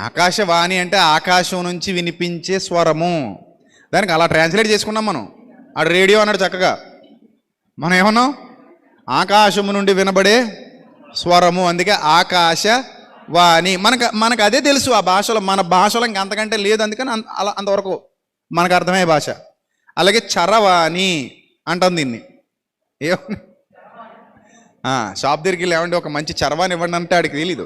ఆకాశవాణి అంటే ఆకాశం నుంచి వినిపించే స్వరము. దానికి అలా ట్రాన్స్లేట్ చేసుకున్నాం మనం. ఆడు రేడియో అన్నాడు చక్కగా, మనం ఏమన్నాం? ఆకాశము నుండి వినబడే స్వరము. అందుకే ఆకాశవాణి. మనకు అదే తెలుసు ఆ భాషలో. మన భాషలో ఇంక అంతకంటే లేదు, అందుకని అలా అంతవరకు మనకు అర్థమయ్యే భాష. అలాగే చరవాణి అంటాం దీన్ని. ఏమన్నా షాప్ దగ్గరికి వెళ్ళి ఏమంటే ఒక మంచి చరవాణి ఇవ్వండి అంటే ఆడికి తెలీదు.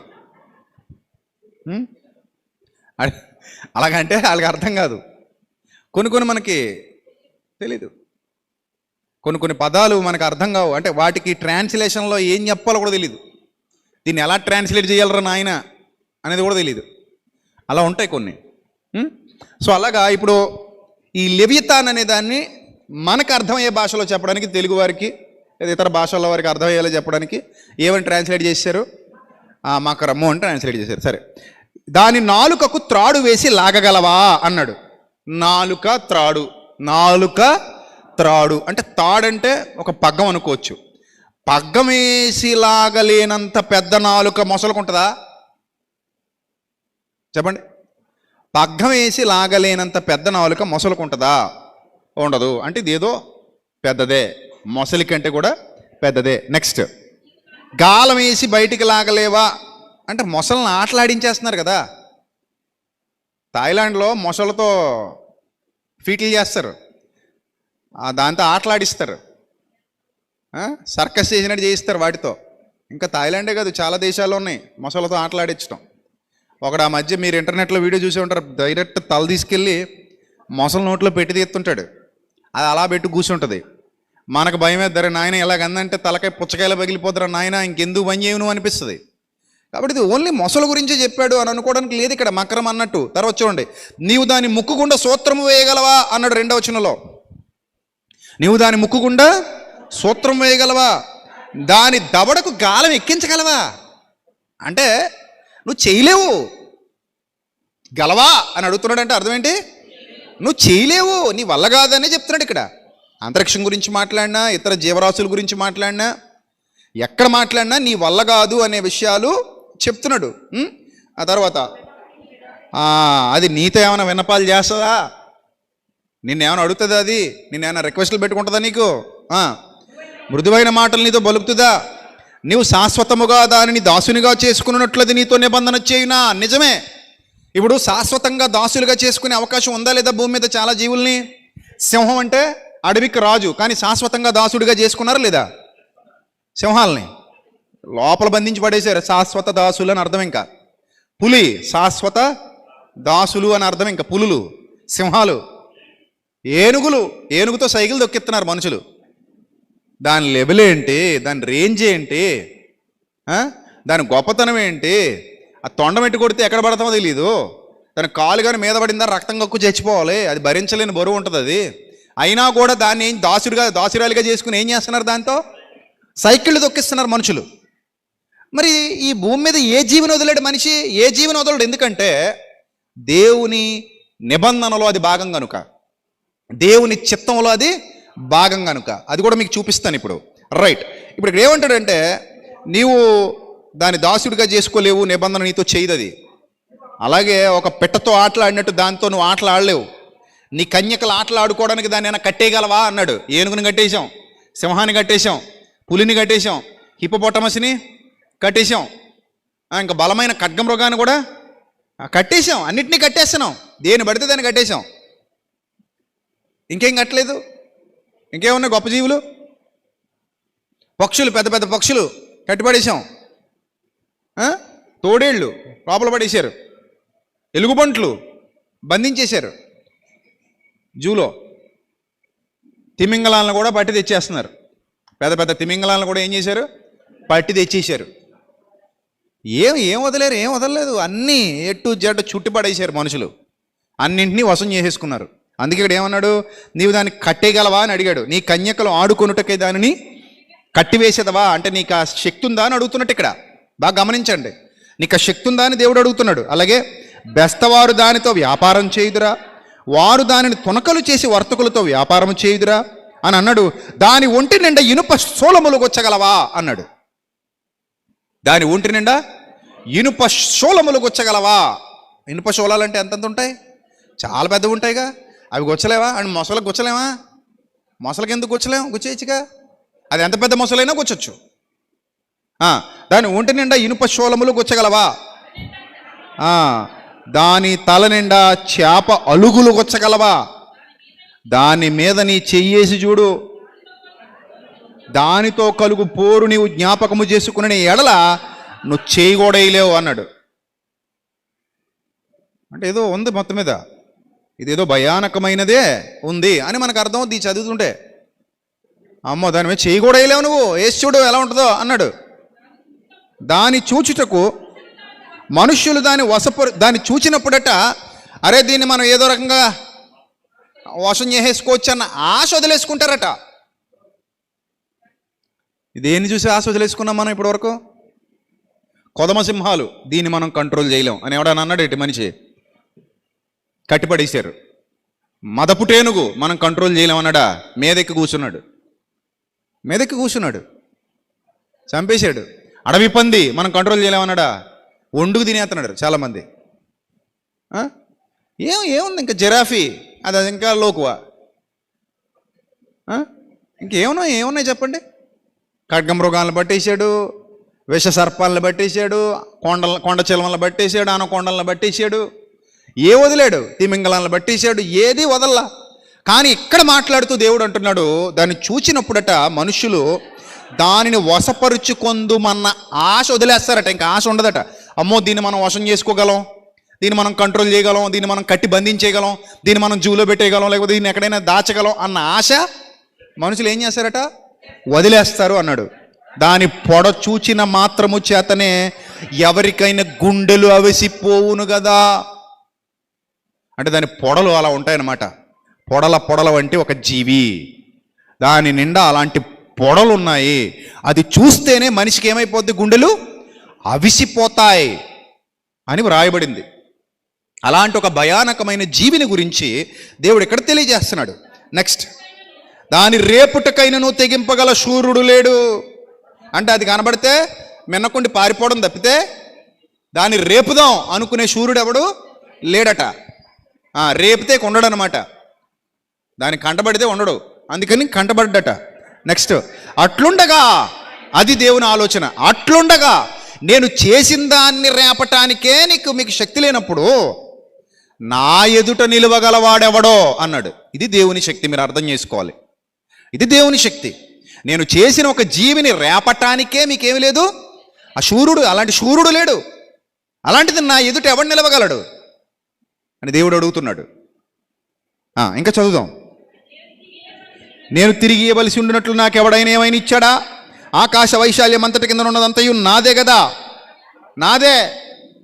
అలాగంటే వాళ్ళకి అర్థం కాదు. కొన్ని మనకి తెలీదు. కొన్ని పదాలు మనకు అర్థం కావు. అంటే వాటికి ట్రాన్స్లేషన్లో ఏం చెప్పాలో కూడా తెలీదు. దీన్ని ఎలా ట్రాన్స్లేట్ చేయాలరా నాయన అనేది కూడా తెలీదు. అలా ఉంటాయి కొన్ని. సో అలాగా ఇప్పుడు ఈ లెవియతాన్ అనే దాన్ని మనకు అర్థమయ్యే భాషలో చెప్పడానికి, తెలుగు వారికి లేదా ఇతర భాషల వారికి అర్థమయ్యేలా చెప్పడానికి ఏమని ట్రాన్స్లేట్ చేశారు? మకరము అని ట్రాన్స్లేట్ చేశారు. సరే, దాని నాలుకకు త్రాడు వేసి లాగగలవా అన్నాడు. నాలుక త్రాడు, నాలుక త్రాడు అంటే తాడంటే ఒక పగ్గం అనుకోవచ్చు. పగ్గం వేసి లాగలేనంత పెద్ద నాలుక మొసలుకుంటుందా? చెప్పండి. పగ్గం వేసి లాగలేనంత పెద్ద నాలుక మొసలుకుంటుందా? ఉండదు. అంటే ఇదేదో పెద్దదే, మొసలి కంటే కూడా పెద్దదే. నెక్స్ట్, గాలం వేసి బయటికి లాగలేవా అంటే మొసలను ఆటలాడించేస్తున్నారు కదా. థాయిలాండ్లో మొసలతో ఫీట్లు చేస్తారు, దాంతో ఆటలాడిస్తారు, సర్కస్ చేసినట్టు చేయిస్తారు వాటితో. ఇంకా థాయిలాండే కాదు, చాలా దేశాల్లో ఉన్నాయి మొసలతో ఆటలాడించడం. ఒకడు ఆ మధ్య మీరు ఇంటర్నెట్లో వీడియో చూసి ఉంటారు, డైరెక్ట్ తల తీసుకెళ్ళి మొసల నోట్లో పెట్టి తీస్తుంటాడు. అది అలా పెట్టి కూర్చుంటుంది. మనకు భయం వేద్దరే నాయన, ఇలాగందంటే తలకాయ పుచ్చకాయలు పగిలిపోతారా నాయన, ఇంకెందుకు పని చేయను అనిపిస్తుంది. కాబట్టి ఇది ఓన్లీ మొసల గురించే చెప్పాడు అని అనుకోవడానికి లేదు ఇక్కడ. మకరం అన్నట్టు. తర్వాత చూడండి, నీవు దాని ముక్కు గుండా సూత్రము వేయగలవా అన్నాడు 2వ వచనంలో. నీవు దాని ముక్కు గుండా సూత్రం వేయగలవా, దాని దవడకు గాలం ఎక్కించగలవా అంటే నువ్వు చేయలేవు. గలవా అని అడుగుతున్నాడు అంటే అర్థం ఏంటి? నువ్వు చేయలేవు, నీ వల్ల కాదనే చెప్తున్నాడు ఇక్కడ. అంతరిక్షం గురించి మాట్లాడినా, ఇతర జీవరాశుల గురించి మాట్లాడినా, ఎక్కడ మాట్లాడినా నీ వల్ల కాదు అనే విషయాలు చెప్తున్నాడు. ఆ తర్వాత అది నీతో ఏమైనా విన్నపాలు చేస్తుందా? నిన్నేమైనా అడుగుతుందా? అది నిన్నేమైనా రిక్వెస్ట్లు పెట్టుకుంటుందా? నీకు మృదువైన మాటలు నీతో బలుకుతుందా? నీవు శాశ్వతముగా దానిని దాసునిగా చేసుకున్నట్లది నీతో నిబంధన చేయునా? నిజమే. ఇప్పుడు శాశ్వతంగా దాసులుగా చేసుకునే అవకాశం ఉందా లేదా భూమి మీద చాలా జీవుల్ని? సింహం అంటే అడవికి రాజు, కానీ శాశ్వతంగా దాసుడిగా చేసుకున్నారా లేదా? సింహాలని లోపల బంధించి పడేశారు. శాశ్వత దాసులు అని అర్థం. ఇంకా పులి శాశ్వత దాసులు అని అర్థం. ఇంకా పులులు, సింహాలు, ఏనుగులు, ఏనుగుతో సైకిల్ దొక్కిస్తున్నారు మనుషులు. దాని లెవెల్ ఏంటి? దాని రేంజ్ ఏంటి? దాని గొప్పతనం ఏంటి? ఆ తొండమెట్టి కొడితే ఎక్కడ పడతామో తెలీదు. దాని కాలు కానీ మీద పడిందా రక్తం కక్కు చచ్చిపోవాలి. అది భరించలేని బరువు ఉంటుంది అది. అయినా కూడా దాన్ని ఏం దాసురాలిగా చేసుకుని ఏం చేస్తున్నారు? దాంతో సైకిళ్ళు దొక్కిస్తున్నారు మనుషులు. మరి ఈ భూమి మీద ఏ జీవిని వదిలేడు మనిషి? ఏ జీవిని వదలడు. ఎందుకంటే దేవుని నిబంధనలో అది భాగం కనుక, దేవుని చిత్తంలో అది భాగం కనుక. అది కూడా మీకు చూపిస్తాను ఇప్పుడు. రైట్, ఇప్పుడు ఇక్కడ ఏమంటాడంటే నీవు దాని దాసుడిగా చేసుకోలేవు, నిబంధన నీతో చేయదు అది. అలాగే ఒక పిట్టతో ఆటలాడినట్టు దాంతో నువ్వు ఆటలాడలేవు. నీ కన్యకలు ఆటలాడుకోవడానికి దాన్ని ఏమైనా కట్టేయగలవా అన్నాడు. ఏనుగుని కట్టేశాం, సింహాన్ని కట్టేశాం, పులిని కట్టేశాం, హిప్పోపోటమస్ని కట్టేశాం, ఇంకా బలమైన ఖడ్గమృగాన్ని కూడా కట్టేశాం. అన్నిటినీ కట్టేస్తున్నాం. దేని పడితే దాన్ని కట్టేశాం. ఇంకేం కట్టలేదు. ఇంకేమున్నాయి గొప్ప జీవులు? పక్షులు, పెద్ద పెద్ద పక్షులు కట్టిపడేశాం. తోడేళ్ళు లోపల పడేశారు. ఎలుగుబంట్లు బంధించేశారు జూలో. తిమింగలాలను కూడా పట్టి తెచ్చేస్తున్నారు. పెద్ద పెద్ద తిమింగలాలను కూడా ఏం చేశారు? పట్టి తెచ్చేశారు. ఏం వదిలేరు, ఏం వదలలేదు. అన్నీ ఎటు జట్టు చుట్టుపడేశారు మనుషులు. అన్నింటినీ వశం చేసేసుకున్నారు. అందుకే ఇక్కడ ఏమన్నాడు? నీవు దాన్ని కట్టేయగలవా అని అడిగాడు. నీ కన్యకలు ఆడుకొనుటకే దానిని కట్టివేసేదవా అంటే నీకు ఆ శక్తి ఉందా అని అడుగుతున్నట్టు ఇక్కడ బాగా గమనించండి. నీకు ఆ శక్తి ఉందా అని దేవుడు అడుగుతున్నాడు. అలాగే బెస్తవారు దానితో వ్యాపారం చేయుదురా, వారు దానిని తునకలు చేసి వర్తకులతో వ్యాపారం చేయుదురా అని అన్నాడు. దాని ఒంటి నిండా ఇనుప శూలములు గుచ్చగలవా అన్నాడు. దాని ఒంటి నిండా ఇనుప శూలములు గుచ్చగలవా. ఇనుప శూలాలు అంటే ఎంతంత ఉంటాయి? చాలా పెద్దవి ఉంటాయిగా. అవి గుచ్చలేవా? అండ్ మొసలకు గుచ్చలేమా? మొసలకి ఎందుకు గుచ్చలేము? గుచ్చేయచ్చుగా. అది ఎంత పెద్ద మొసలైనా గుచ్చొచ్చు. దాని ఒంటి నిండా ఇనుప శూలములు గుచ్చగలవా. దాని తల నిండా చేప అలుగులు గుచ్చగలవా. దాని మీద నీ చెయ్యేసి చూడు, దానితో కలుగు పోరు నీవు జ్ఞాపకము చేసుకునే ఎడల నువ్వు చేయి కూడా వేయలేవు అన్నాడు. అంటే ఏదో ఉంది మొత్తం మీద, ఇదేదో భయానకమైనదే ఉంది అని మనకు అర్థం అవుతుంది ఈ చదువుతుంటే. అమ్మో దాని మీద చేయి కూడా వేయలేవు నువ్వు, వేసి చూడు ఎలా ఉంటుందో అన్నాడు. దాని చూచుటకు మనుష్యులు దాన్ని చూచినప్పుడట, అరే దీన్ని మనం ఏదో రకంగా వశం చేసేసుకోవచ్చు అన్న ఆశ వదిలేసుకుంటారట. ఇదేన్ని చూసి ఆశ వదిలేసుకున్నాం మనం ఇప్పటివరకు? కొదమసింహాలు, దీన్ని మనం కంట్రోల్ చేయలేం అని ఎవడన్నా అన్నాడు ఏంటి? మనిషి కట్టిపడేశారు. మదపుటేనుగు మనం కంట్రోల్ చేయలేమన్నాడా? మీదెక్కి కూర్చున్నాడు, చంపేశాడు. అడవి పంది మనం కంట్రోల్ చేయలేమన్నాడా? ఒండుకు తినేస్తున్నాడు చాలామంది. ఏముంది ఇంకా జిరాఫీ, అది ఇంకా లోకువా. ఏమున్నాయి చెప్పండి? ఖడ్గమృగాలను పట్టేశాడు, విష సర్పాలను పట్టేశాడు, కొండ చిలవలను పట్టేశాడు, ఆనకొండలను పట్టేశాడు, ఏ వదిలాడు? తిమింగళాలను పట్టేశాడు, ఏది వదల్లా. కానీ ఇక్కడ మాట్లాడుతూ దేవుడు అంటున్నాడు, దాన్ని చూచినప్పుడట మనుషులు దానిని వశపరుచుకొందుమన్న ఆశ వదిలేస్తారట. ఇంకా ఆశ ఉండదట. అమ్మో దీన్ని మనం వశం చేసుకోగలం, దీన్ని మనం కంట్రోల్ చేయగలం, దీన్ని మనం కట్టి బంధించేయగలం, దీన్ని మనం జూలో పెట్టేయగలం, లేకపోతే దీన్ని ఎక్కడైనా దాచగలం అన్న ఆశ మనుషులు ఏం చేస్తారట? వదిలేస్తారు అన్నాడు. దాని పొడ చూచిన మాత్రము చేతనే ఎవరికైనా గుండెలు అవిసిపోవును కదా. అంటే దాని పొడలు అలా ఉంటాయన్నమాట. పొడల వంటి ఒక జీవి, దాని నిండా అలాంటి పొడలు ఉన్నాయి. అది చూస్తేనే మనిషికి ఏమైపోద్ది? గుండెలు అవిసిపోతాయి అని వ్రాయబడింది. అలాంటి ఒక భయానకమైన జీవిని గురించి దేవుడు ఇక్కడ తెలియజేస్తున్నాడు. నెక్స్ట్, దాని రేపుటకైనను తెగింపగల శూరుడు లేడు. అంటే అది కనబడితే మిన్నకుండి పారిపోవడం తప్పితే దాన్ని రేపుదాం అనుకునే శూరుడు ఎవడు లేడట. రేపితే ఉండడు అనమాట. దాన్ని కంటబడితే ఉండడు, అందుకని కంటబడ్డట. నెక్స్ట్, అట్లుండగా, అది దేవుని ఆలోచన, అట్లుండగా నేను చేసిన దాన్ని రేపటానికే మీకు శక్తి లేనప్పుడు నా ఎదుట నిలవగలవాడెవడో అన్నాడు. ఇది దేవుని శక్తి, మీరు అర్థం చేసుకోవాలి. ఇది దేవుని శక్తి. నేను చేసిన ఒక జీవిని రేపటానికే మీకేమి లేదు. ఆ శూరుడు, అలాంటి శూరుడు లేడు. అలాంటిది నా ఎదుట ఎవడు నిలవగలడు అని దేవుడు అడుగుతున్నాడు. ఇంకా చదువుదాం. నేను తిరిగి ఇవ్వవలసి ఉండినట్లు నాకు ఎవడైనా ఏమైనా ఇచ్చాడా? ఆకాశ వైశాల్యం అంతటి కింద ఉన్నదంతయు నాదే కదా, నాదే,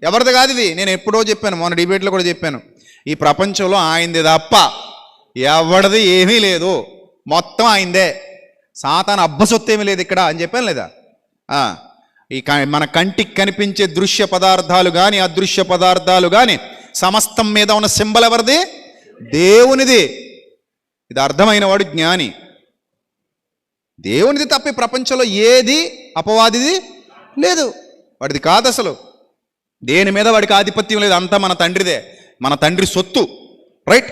ఎవరిది కాదు ఇది. నేను ఎప్పుడో చెప్పాను, మొన్న డిబేట్లో కూడా చెప్పాను, ఈ ప్రపంచంలో ఆయనది తప్ప ఎవరిది ఏమీ లేదు, మొత్తం ఆయనదే. సాతాను అబ్బసొత్తు ఏమీ లేదు ఇక్కడ అని చెప్పాను లేదా? ఈ మన కంటికి కనిపించే దృశ్య పదార్థాలు కానీ అదృశ్య పదార్థాలు కానీ సమస్తం మీద ఉన్న సింబల్ ఎవరిది? దేవునిది. ఇది అర్థమైన వాడు జ్ఞాని. దేవునిది తప్ప ఈ ప్రపంచంలో ఏది అపవాదిది లేదు, వాడిది కాదు అసలు. దేని మీద వాడికి ఆధిపత్యం లేదు, అంతా మన తండ్రిదే, మన తండ్రి సొత్తు. రైట్.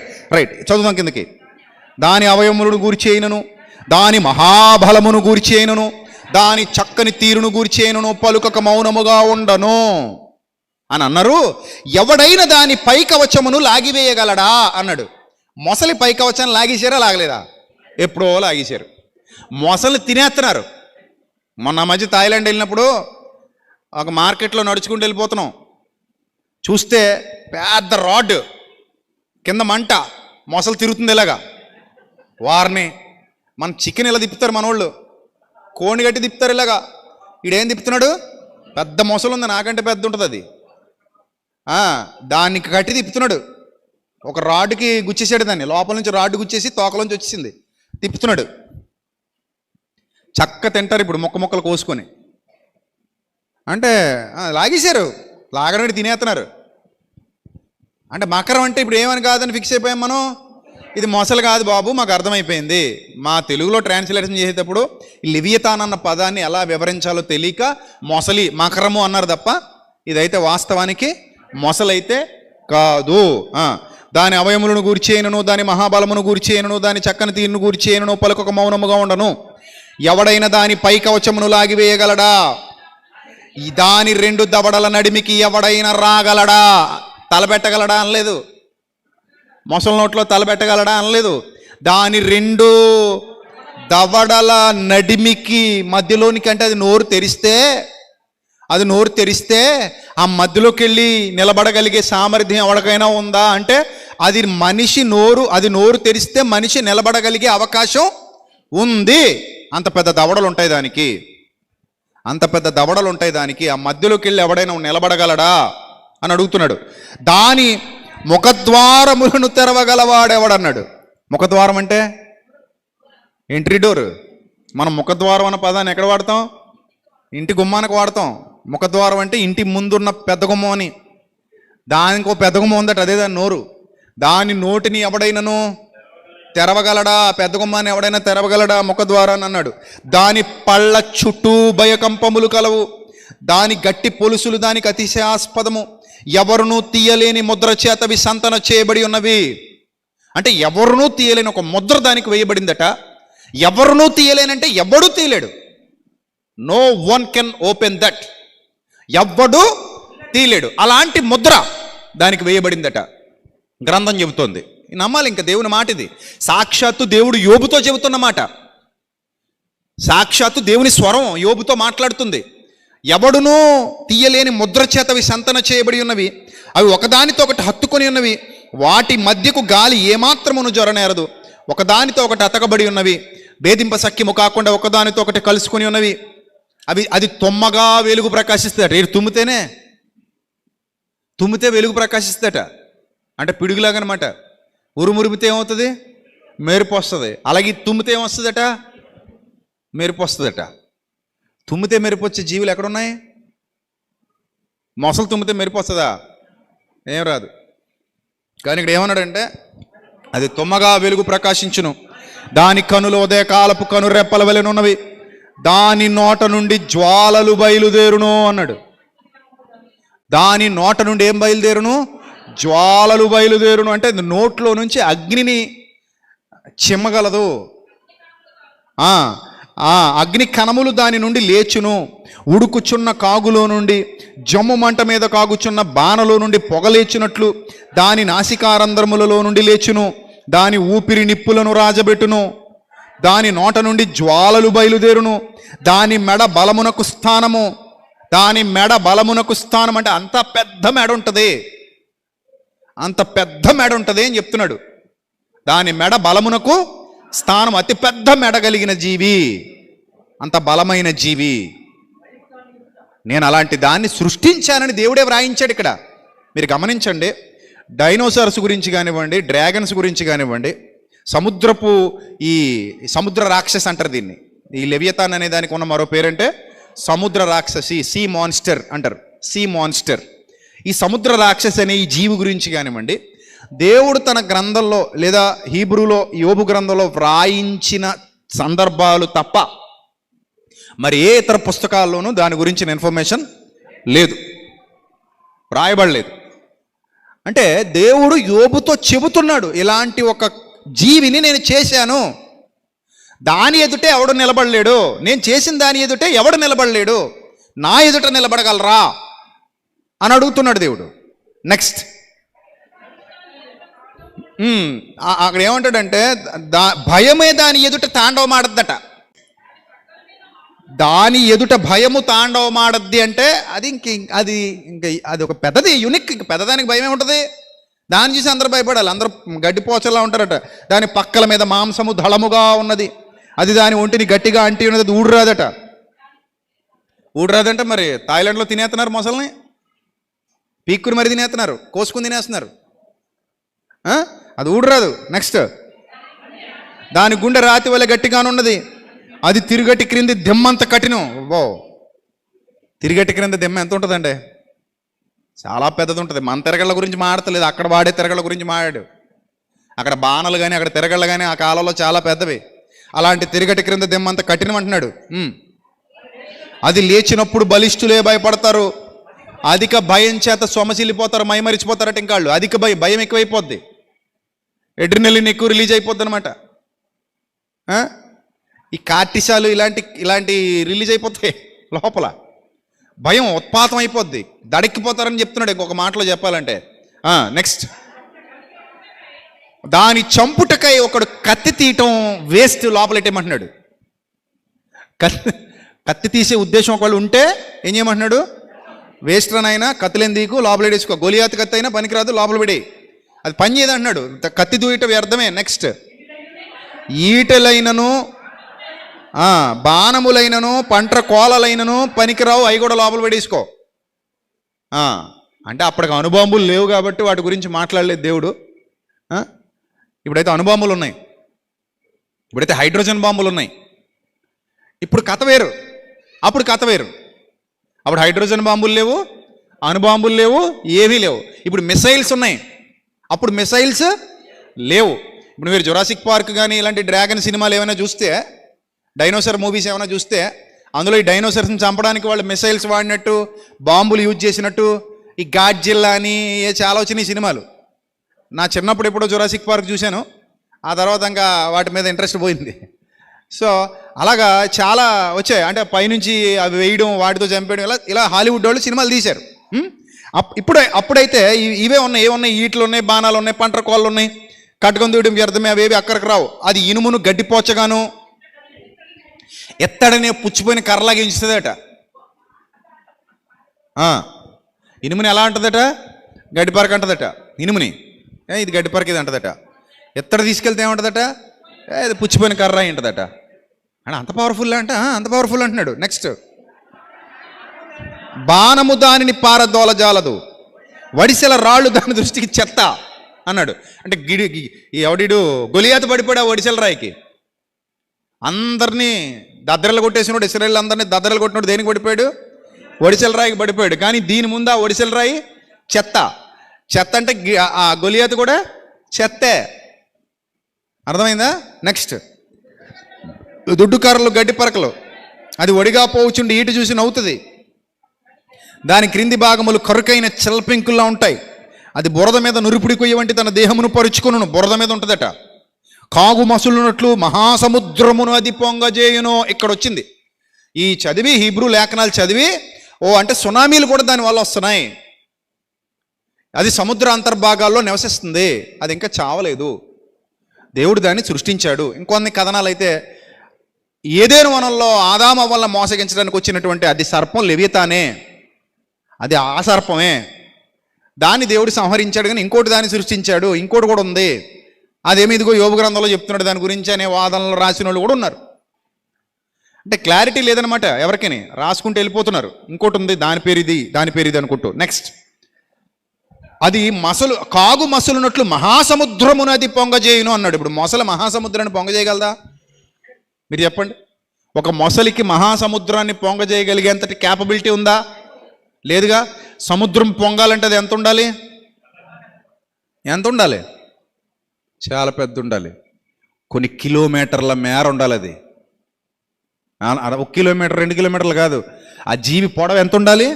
చదువుదాం కిందకి. దాని అవయములను గూర్చి అయినను, దాని మహాబలమును గూర్చి అయినను, దాని చక్కని తీరును గూర్చి అయినను పలుకక మౌనముగా ఉండను అని అన్నారు. ఎవడైనా దాని పైకవచమును లాగివేయగలడా అన్నాడు. మొసలి పైకవచాన్ని లాగేశారా? లాగలేదా? ఎప్పుడో లాగేశారు. మొసలిని తినేస్తున్నారు. మొన్న మధ్య థాయిలాండ్ వెళ్ళినప్పుడు ఒక మార్కెట్లో నడుచుకుంటూ వెళ్ళిపోతున్నాం, చూస్తే పెద్ద రాడ్ కింద మంట, మొసలు తిరుగుతుంది ఇలాగా. వారిని మన చికెన్ ఇలా తిప్పుతారు మనోళ్ళు, కోణి గట్టి తిప్పుతారు ఇలాగా. ఈడేం తిప్పుతున్నాడు? పెద్ద మొసలు ఉంది, నాకంటే పెద్ద ఉంటుంది అది, దానికి కట్టి తిప్పుతున్నాడు. ఒక రాడ్కి గుచ్చేసాడు దాన్ని, లోపల నుంచి రాడ్ గుచ్చేసి తోకలోంచి వచ్చేసింది, తిప్పుతున్నాడు. చక్క తింటారు ఇప్పుడు ముక్క ముక్కలు కోసుకొని. అంటే లాగేశారు, లాగడానికి తినేస్తున్నారు. అంటే మకరం అంటే ఇప్పుడు ఏమని కాదని ఫిక్స్ అయిపోయాం మనం. ఇది మొసలు కాదు బాబు, మాకు అర్థమైపోయింది. మా తెలుగులో ట్రాన్స్లేషన్ చేసేటప్పుడు లివియతాన్ అన్న పదాన్ని ఎలా వివరించాలో తెలియక మొసలి మకరము అన్నారు తప్ప, ఇదైతే వాస్తవానికి మొసలైతే కాదు. దాని అవయములను గూర్చేయను, దాని మహాబలమును గూర్చేయను, దాని చక్కని తీరును గూర్చేయను, పలుకొక మౌనముగా ఉండను. ఎవడైనా దాని పై కవచమును లాగివేయగలడా? దాని 2 దవడల నడిమికి ఎవడైనా రాగలడా? తలబెట్టగలడా అనలేదు. మొసలి నోట్లో తలబెట్టగలడా అనలేదు. దాని 2 దవడల నడిమికి మధ్యలోనికి, అంటే అది నోరు తెరిస్తే ఆ మధ్యలోకి వెళ్ళి నిలబడగలిగే సామర్థ్యం ఎవరికైనా ఉందా అంటే అది మనిషి నోరు తెరిస్తే మనిషి నిలబడగలిగే అవకాశం ఉంది. అంత పెద్ద దవడలు ఉంటాయి దానికి. ఆ మధ్యలోకి వెళ్ళి ఎవడైనా నిలబడగలడా అని అడుగుతున్నాడు. దాని ముఖద్వారములను తెరవగలవాడెవడన్నాడు. ముఖద్వారం అంటే ఎంట్రీ డోర్. మనం ముఖద్వారం అన్న పదాన్ని ఎక్కడ వాడతాం? ఇంటి గుమ్మానికి వాడతాం. ముఖద్వారం అంటే ఇంటి ముందున్న పెద్ద గుమ్మం అని. దానికి ఒక పెద్ద గుమ్మం ఉందట, అదే దాని నోరు. దాని నోటిని ఎవడైనాను తెరవగలడా? పెద్ద గుమ్మాన్ని ఎవడైనా తెరవగలడా? ముఖద్వారాన్ని అన్నాడు. దాని పళ్ళ చుట్టూ భయకంపములు కలవు, దాని గట్టి పొలుసులు దానికి అతిశయాస్పదము. ఎవరునూ తీయలేని ముద్ర చేతవి సంతన చేయబడి ఉన్నవి. అంటే ఎవరునూ తీయలేని ఒక ముద్ర దానికి వేయబడిందట. ఎవరునూ తీయలేనంటే ఎవడూ తీయలేడు. No one can open that. ఎవ్వడూ తీయలేడు. అలాంటి ముద్ర దానికి వేయబడిందట గ్రంథం చెబుతోంది. నమ్మాలి ఇంకా దేవుని మాట ఇది. సాక్షాత్తు దేవుడు యోబుతో చెబుతున్న మాట. సాక్షాత్తు దేవుని స్వరం యోబుతో మాట్లాడుతుంది. ఎవడునూ తీయలేని ముద్ర చేతవి సంతన చేయబడి ఉన్నవి, అవి ఒకదానితో ఒకటి హత్తుకొని ఉన్నవి, వాటి మధ్యకు గాలి ఏమాత్రమును జొరనేరదు, ఒకదానితో ఒకటి అతకబడి ఉన్నవి, భేదింప సఖ్యము కాకుండా ఒకదానితో ఒకటి కలుసుకొని ఉన్నవి. అది తొమ్మగా వెలుగు ప్రకాశిస్తుందట. తుమ్మితే వెలుగు ప్రకాశిస్తుందట. అంటే పిడుగులాగనమాట. ఉరుమురిమితే ఏమవుతుంది? మెరుపు వస్తుంది. అలాగే తుమ్మితే ఏమొస్తుందట? మెరుపు వస్తుందట. తుమ్మితే మెరుపు వచ్చే జీవులు ఎక్కడున్నాయి? మొసలు తుమ్మితే మెరుపు వస్తుందా? ఏం రాదు. కానీ ఇక్కడ ఏమన్నాడంటే అది తొమ్మగా వెలుగు ప్రకాశించును, దాని కనులు ఉదయకాలపు కనురెప్పల వలెనున్నవి, దాని నోట నుండి జ్వాలలు బయలుదేరును అన్నాడు. దాని నోట నుండి ఏం బయలుదేరును? జ్వాలలు బయలుదేరును. అంటే నోట్లో నుంచి అగ్నిని చిమ్మగలదు. అగ్ని కణములు దాని నుండి లేచును. ఉడుకుచున్న కాగులో నుండి, జమ్ము మంట మీద కాగుచున్న బాణలో నుండి పొగలేచినట్లు దాని నాసికారంధ్రములలో నుండి లేచును. దాని ఊపిరి నిప్పులను రాజబెట్టును. దాని నోట నుండి జ్వాలలు బయలుదేరును. దాని మెడ బలమునకు స్థానము. దాని మెడ బలమునకు స్థానం అంటే అంత పెద్ద మెడ ఉంటుంది, అంత పెద్ద మెడ ఉంటుంది అని చెప్తున్నాడు. దాని మెడ బలమునకు స్థానం. అతి పెద్ద మెడ కలిగిన జీవి, అంత బలమైన జీవి. నేను అలాంటి దాన్ని సృష్టించానని దేవుడే వ్రాయించాడు ఇక్కడ. మీరు గమనించండి. డైనోసార్స్ గురించి కానివ్వండి, డ్రాగన్స్ గురించి కానివ్వండి, ఈ సముద్ర రాక్షస్ అంటారు దీన్ని. ఈ లెవియతాన్ అనే దానికి ఉన్న మరో పేరంటే సముద్ర రాక్షసి, సీ మాన్స్టర్ అంటారు. Sea monster. ఈ సముద్ర రాక్షసి అనే ఈ జీవి గురించి కానివ్వండి, దేవుడు తన గ్రంథంలో లేదా హీబ్రూలో యోబు గ్రంథంలో వ్రాయించిన సందర్భాలు తప్ప మరి ఏ ఇతర పుస్తకాల్లోనూ దాని గురించిన ఇన్ఫర్మేషన్ లేదు, రాయబడలేదు. అంటే దేవుడు యోబుతో చెబుతున్నాడు, ఇలాంటి ఒక జీవిని నేను చేశాను, దాని ఎదుటే ఎవడు నిలబడలేడు, నేను చేసిన దాని ఎదుటే ఎవడు నిలబడలేడు, నా ఎదుట నిలబడగలరా అని అడుగుతున్నాడు దేవుడు. నెక్స్ట్ అక్కడ ఏమంటాడంటే భయమే దాని ఎదుట తాండవమాడద్దట. దాని ఎదుట భయము తాండవమాడద్ది అంటే అది ఒక పెద్దది, యూనిక్. పెద్దదానికి భయమే ఉంటుంది. దాన్ని చూసి అందరూ భయపడాలి. అందరూ గడ్డిపోచలా ఉంటారట. దాని పక్కల మీద మాంసము దళముగా ఉన్నది, అది దాని ఒంటిని గట్టిగా అంటి ఉన్నది. అది ఊడరాదంటే మరి థాయిలాండ్లో తినేస్తున్నారు మొసల్ని, పీక్కుని మరి తినేస్తున్నారు, కోసుకుని తినేస్తున్నారు. అది ఊడరాదు. నెక్స్ట్ దాని గుండె రాతి వల్ల గట్టిగానున్నది, అది తిరుగటి క్రింది దిమ్మంత కఠినం. ఓ, తిరుగటి క్రింద దిమ్మ ఎంత ఉంటుందండి? చాలా పెద్దది ఉంటుంది. మన తిరగళ్ళ గురించి మాడతలేదు, అక్కడ వాడే తిరగళ్ళ గురించి మాడాడు. అక్కడ బాణలు కానీ అక్కడ తిరగళ్ళు కానీ ఆ కాలంలో చాలా పెద్దవి. అలాంటి తిరగటి క్రింద దిమ్మంత కఠినం అంటున్నాడు. అది లేచినప్పుడు బలిష్ఠులే భయపడతారు, అధిక భయం చేత సొమసిల్లిపోతారు, మైమరిచిపోతారట. ఇంకా వాళ్ళు అధిక భయం ఎక్కువైపోద్ది, ఎడ్రినలిన్ ఎక్కువ రిలీజ్ అయిపోద్ది అనమాట. ఈ కార్టిసాలు ఇలాంటి రిలీజ్ అయిపోతాయి లోపల, భయం ఉత్పాతం అయిపోద్ది, దడెక్కిపోతారని చెప్తున్నాడు ఇంకొక మాటలో చెప్పాలంటే. నెక్స్ట్, దాని చంపుటకై ఒకడు కత్తి తీయటం వేస్ట్, లోపలెట్టేయమంటున్నాడు. కత్తి తీసే ఉద్దేశం ఒకళ్ళు ఉంటే ఏం చేయమంటున్నాడు? వేస్ట్ రనైనా కత్తిలేని దీకు లోపల వేసుకో, గొలియాత్ కత్తి అయినా పనికిరాదు, లోపల పెడి, అది పని చేయదు అంటున్నాడు. కత్తి దూయటం వ్యర్థమే. నెక్స్ట్, ఈటలైనను బాణములైనను పంట్ర కోలలైనను పనికిరావు, అవి కూడా లోపల పడేసుకో. అంటే అప్పటికి అణుబాంబులు లేవు కాబట్టి వాటి గురించి మాట్లాడలేదు దేవుడు. ఇప్పుడైతే అణుబాంబులు ఉన్నాయి, ఇప్పుడైతే హైడ్రోజన్ బాంబులు ఉన్నాయి. ఇప్పుడు కథ వేరు, అప్పుడు కథ వేరు. అప్పుడు హైడ్రోజన్ బాంబులు లేవు, అణుబాంబులు లేవు, ఏవీ లేవు. ఇప్పుడు మిసైల్స్ ఉన్నాయి, అప్పుడు మిసైల్స్ లేవు. ఇప్పుడు మీరు జురాసిక్ పార్క్ కానీ ఇలాంటి డ్రాగన్ సినిమాలు ఏమైనా చూస్తే, డైనోసార్ మూవీస్ ఏమైనా చూస్తే, అందులో ఈ డైనోసార్స్ని చంపడానికి వాళ్ళు మిసైల్స్ వాడినట్టు, బాంబులు యూజ్ చేసినట్టు, ఈ గాడ్జిల్లా అని చాలా వచ్చినాయి సినిమాలు. నా చిన్నప్పుడు ఎప్పుడో జురాసిక్ పార్క్ చూశాను, ఆ తర్వాత ఇంకా వాటి మీద ఇంట్రెస్ట్ పోయింది. సో అలాగా చాలా వచ్చాయి. అంటే పైనుంచి అవి వేయడం, వాటితో చంపేయడం, ఇలా హాలీవుడ్ వాళ్ళు సినిమాలు తీశారు. అప్పుడైతే ఇవే ఉన్నాయి, ఏమున్నాయి? ఈటలు ఉన్నాయి, బాణాలు ఉన్నాయి, పంట్ర కోళ్ళు ఉన్నాయి, కట్టుకొని దూయడం వ్యర్థమే, అవేవి అక్కడికి రావు. అది ఇనుమును గడ్డిపోచగాను ఎత్తడనే పుచ్చిపోయిన కర్రలాగా ఎంచుతుందట. ఇనుముని ఎలా అంటుందట? గడ్డిపరక అంటదట ఇనుముని. ఇది గడ్డిపరక ఇది అంటదట. ఎత్తడ తీసుకెళ్తే ఏమంటుందట? ఇది పుచ్చిపోయిన కర్ర అంటదట. అంటే అంత పవర్ఫుల్ అంత పవర్ఫుల్ అంటున్నాడు. నెక్స్ట్, బాణము దానిని పారదోలజాలదు, వడిసెల రాళ్ళు దాని దృష్టికి చెత్త అన్నాడు. అంటే ఎవడిడు గొలియాతు పడిపోయాడు ఆ వడిసెల రాయికి. అందరినీ దద్దరలు కొట్టేసినాడు, ఇశ్రాయేలు అందరినీ దద్దరలు కొట్టినాడు. దేనికి పడిపోయాడు? వడిసెల రాయికి పడిపోయాడు. కానీ దీని ముందు ఆ వడిసెల రాయి చెత్త. చెత్త అంటే ఆ గొలియాతు కూడా చెత్తే. అర్థమైందా? నెక్స్ట్, దుడ్డు కర్రలు గడ్డి పరకలు, అది ఒడిగా పోవచ్చుండి ఈటు చూసి నవ్వుతుంది. దాని క్రింది భాగములు కరుకైన చెల్పెంకుల్లా ఉంటాయి. అది బురద మీద నురుపుడి కొయ్య వంటి తన దేహమును పరుచుకును, బురద మీద ఉంటుందట. కాగు మసులునట్లు మహాసముద్రమును అది పొంగజేయును. ఇక్కడ వచ్చింది ఈ చదివి, హీబ్రూ లేఖనాలు చదివి, అంటే సునామీలు కూడా దానివల్ల వస్తున్నాయి. అది సముద్ర అంతర్భాగాల్లో నివసిస్తుంది, అది ఇంకా చావలేదు, దేవుడు దాన్ని సృష్టించాడు. ఇంకొన్ని కథనాలు అయితే ఏదేను వనంలో ఆదామ వల్ల మోసగించడానికి వచ్చినటువంటి అది సర్పం లెవియతానే, అది ఆ సర్పమే. దాన్ని దేవుడు సంహరించాడు, కానీ ఇంకోటి దాన్ని సృష్టించాడు, ఇంకోటి కూడా ఉంది. అదేమి ఇదిగో యోబు గ్రంథంలో చెప్తున్నాడు దాని గురించి అనే వాదనలు రాసిన వాళ్ళు కూడా ఉన్నారు. అంటే క్లారిటీ లేదనమాట ఎవరికైనా, రాసుకుంటూ వెళ్ళిపోతున్నారు. ఇంకోటి ఉంది, దాని పేరు ఇది, దాని పేరు ఇది అనుకుంటూ. నెక్స్ట్, అది కాగు మసలునట్లు మహాసముద్రమును అది పొంగజేయును అన్నాడు. ఇప్పుడు మొసలు మహాసముద్రాన్ని పొంగజేయగలదా? మీరు చెప్పండి. ఒక మొసలికి మహాసముద్రాన్ని పొంగజేయగలిగేంతటి క్యాపబిలిటీ ఉందా? లేదుగా. సముద్రం పొంగాలంటే అది ఎంత ఉండాలి? ఎంత ఉండాలి? చాలా పెద్ద ఉండాలి. కొన్ని కిలోమీటర్ల మేర ఉండాలి. అది 1 కిలోమీటర్ 2 కిలోమీటర్లు కాదు. ఆ జీవి పొడవు ఎంత ఉండాలి?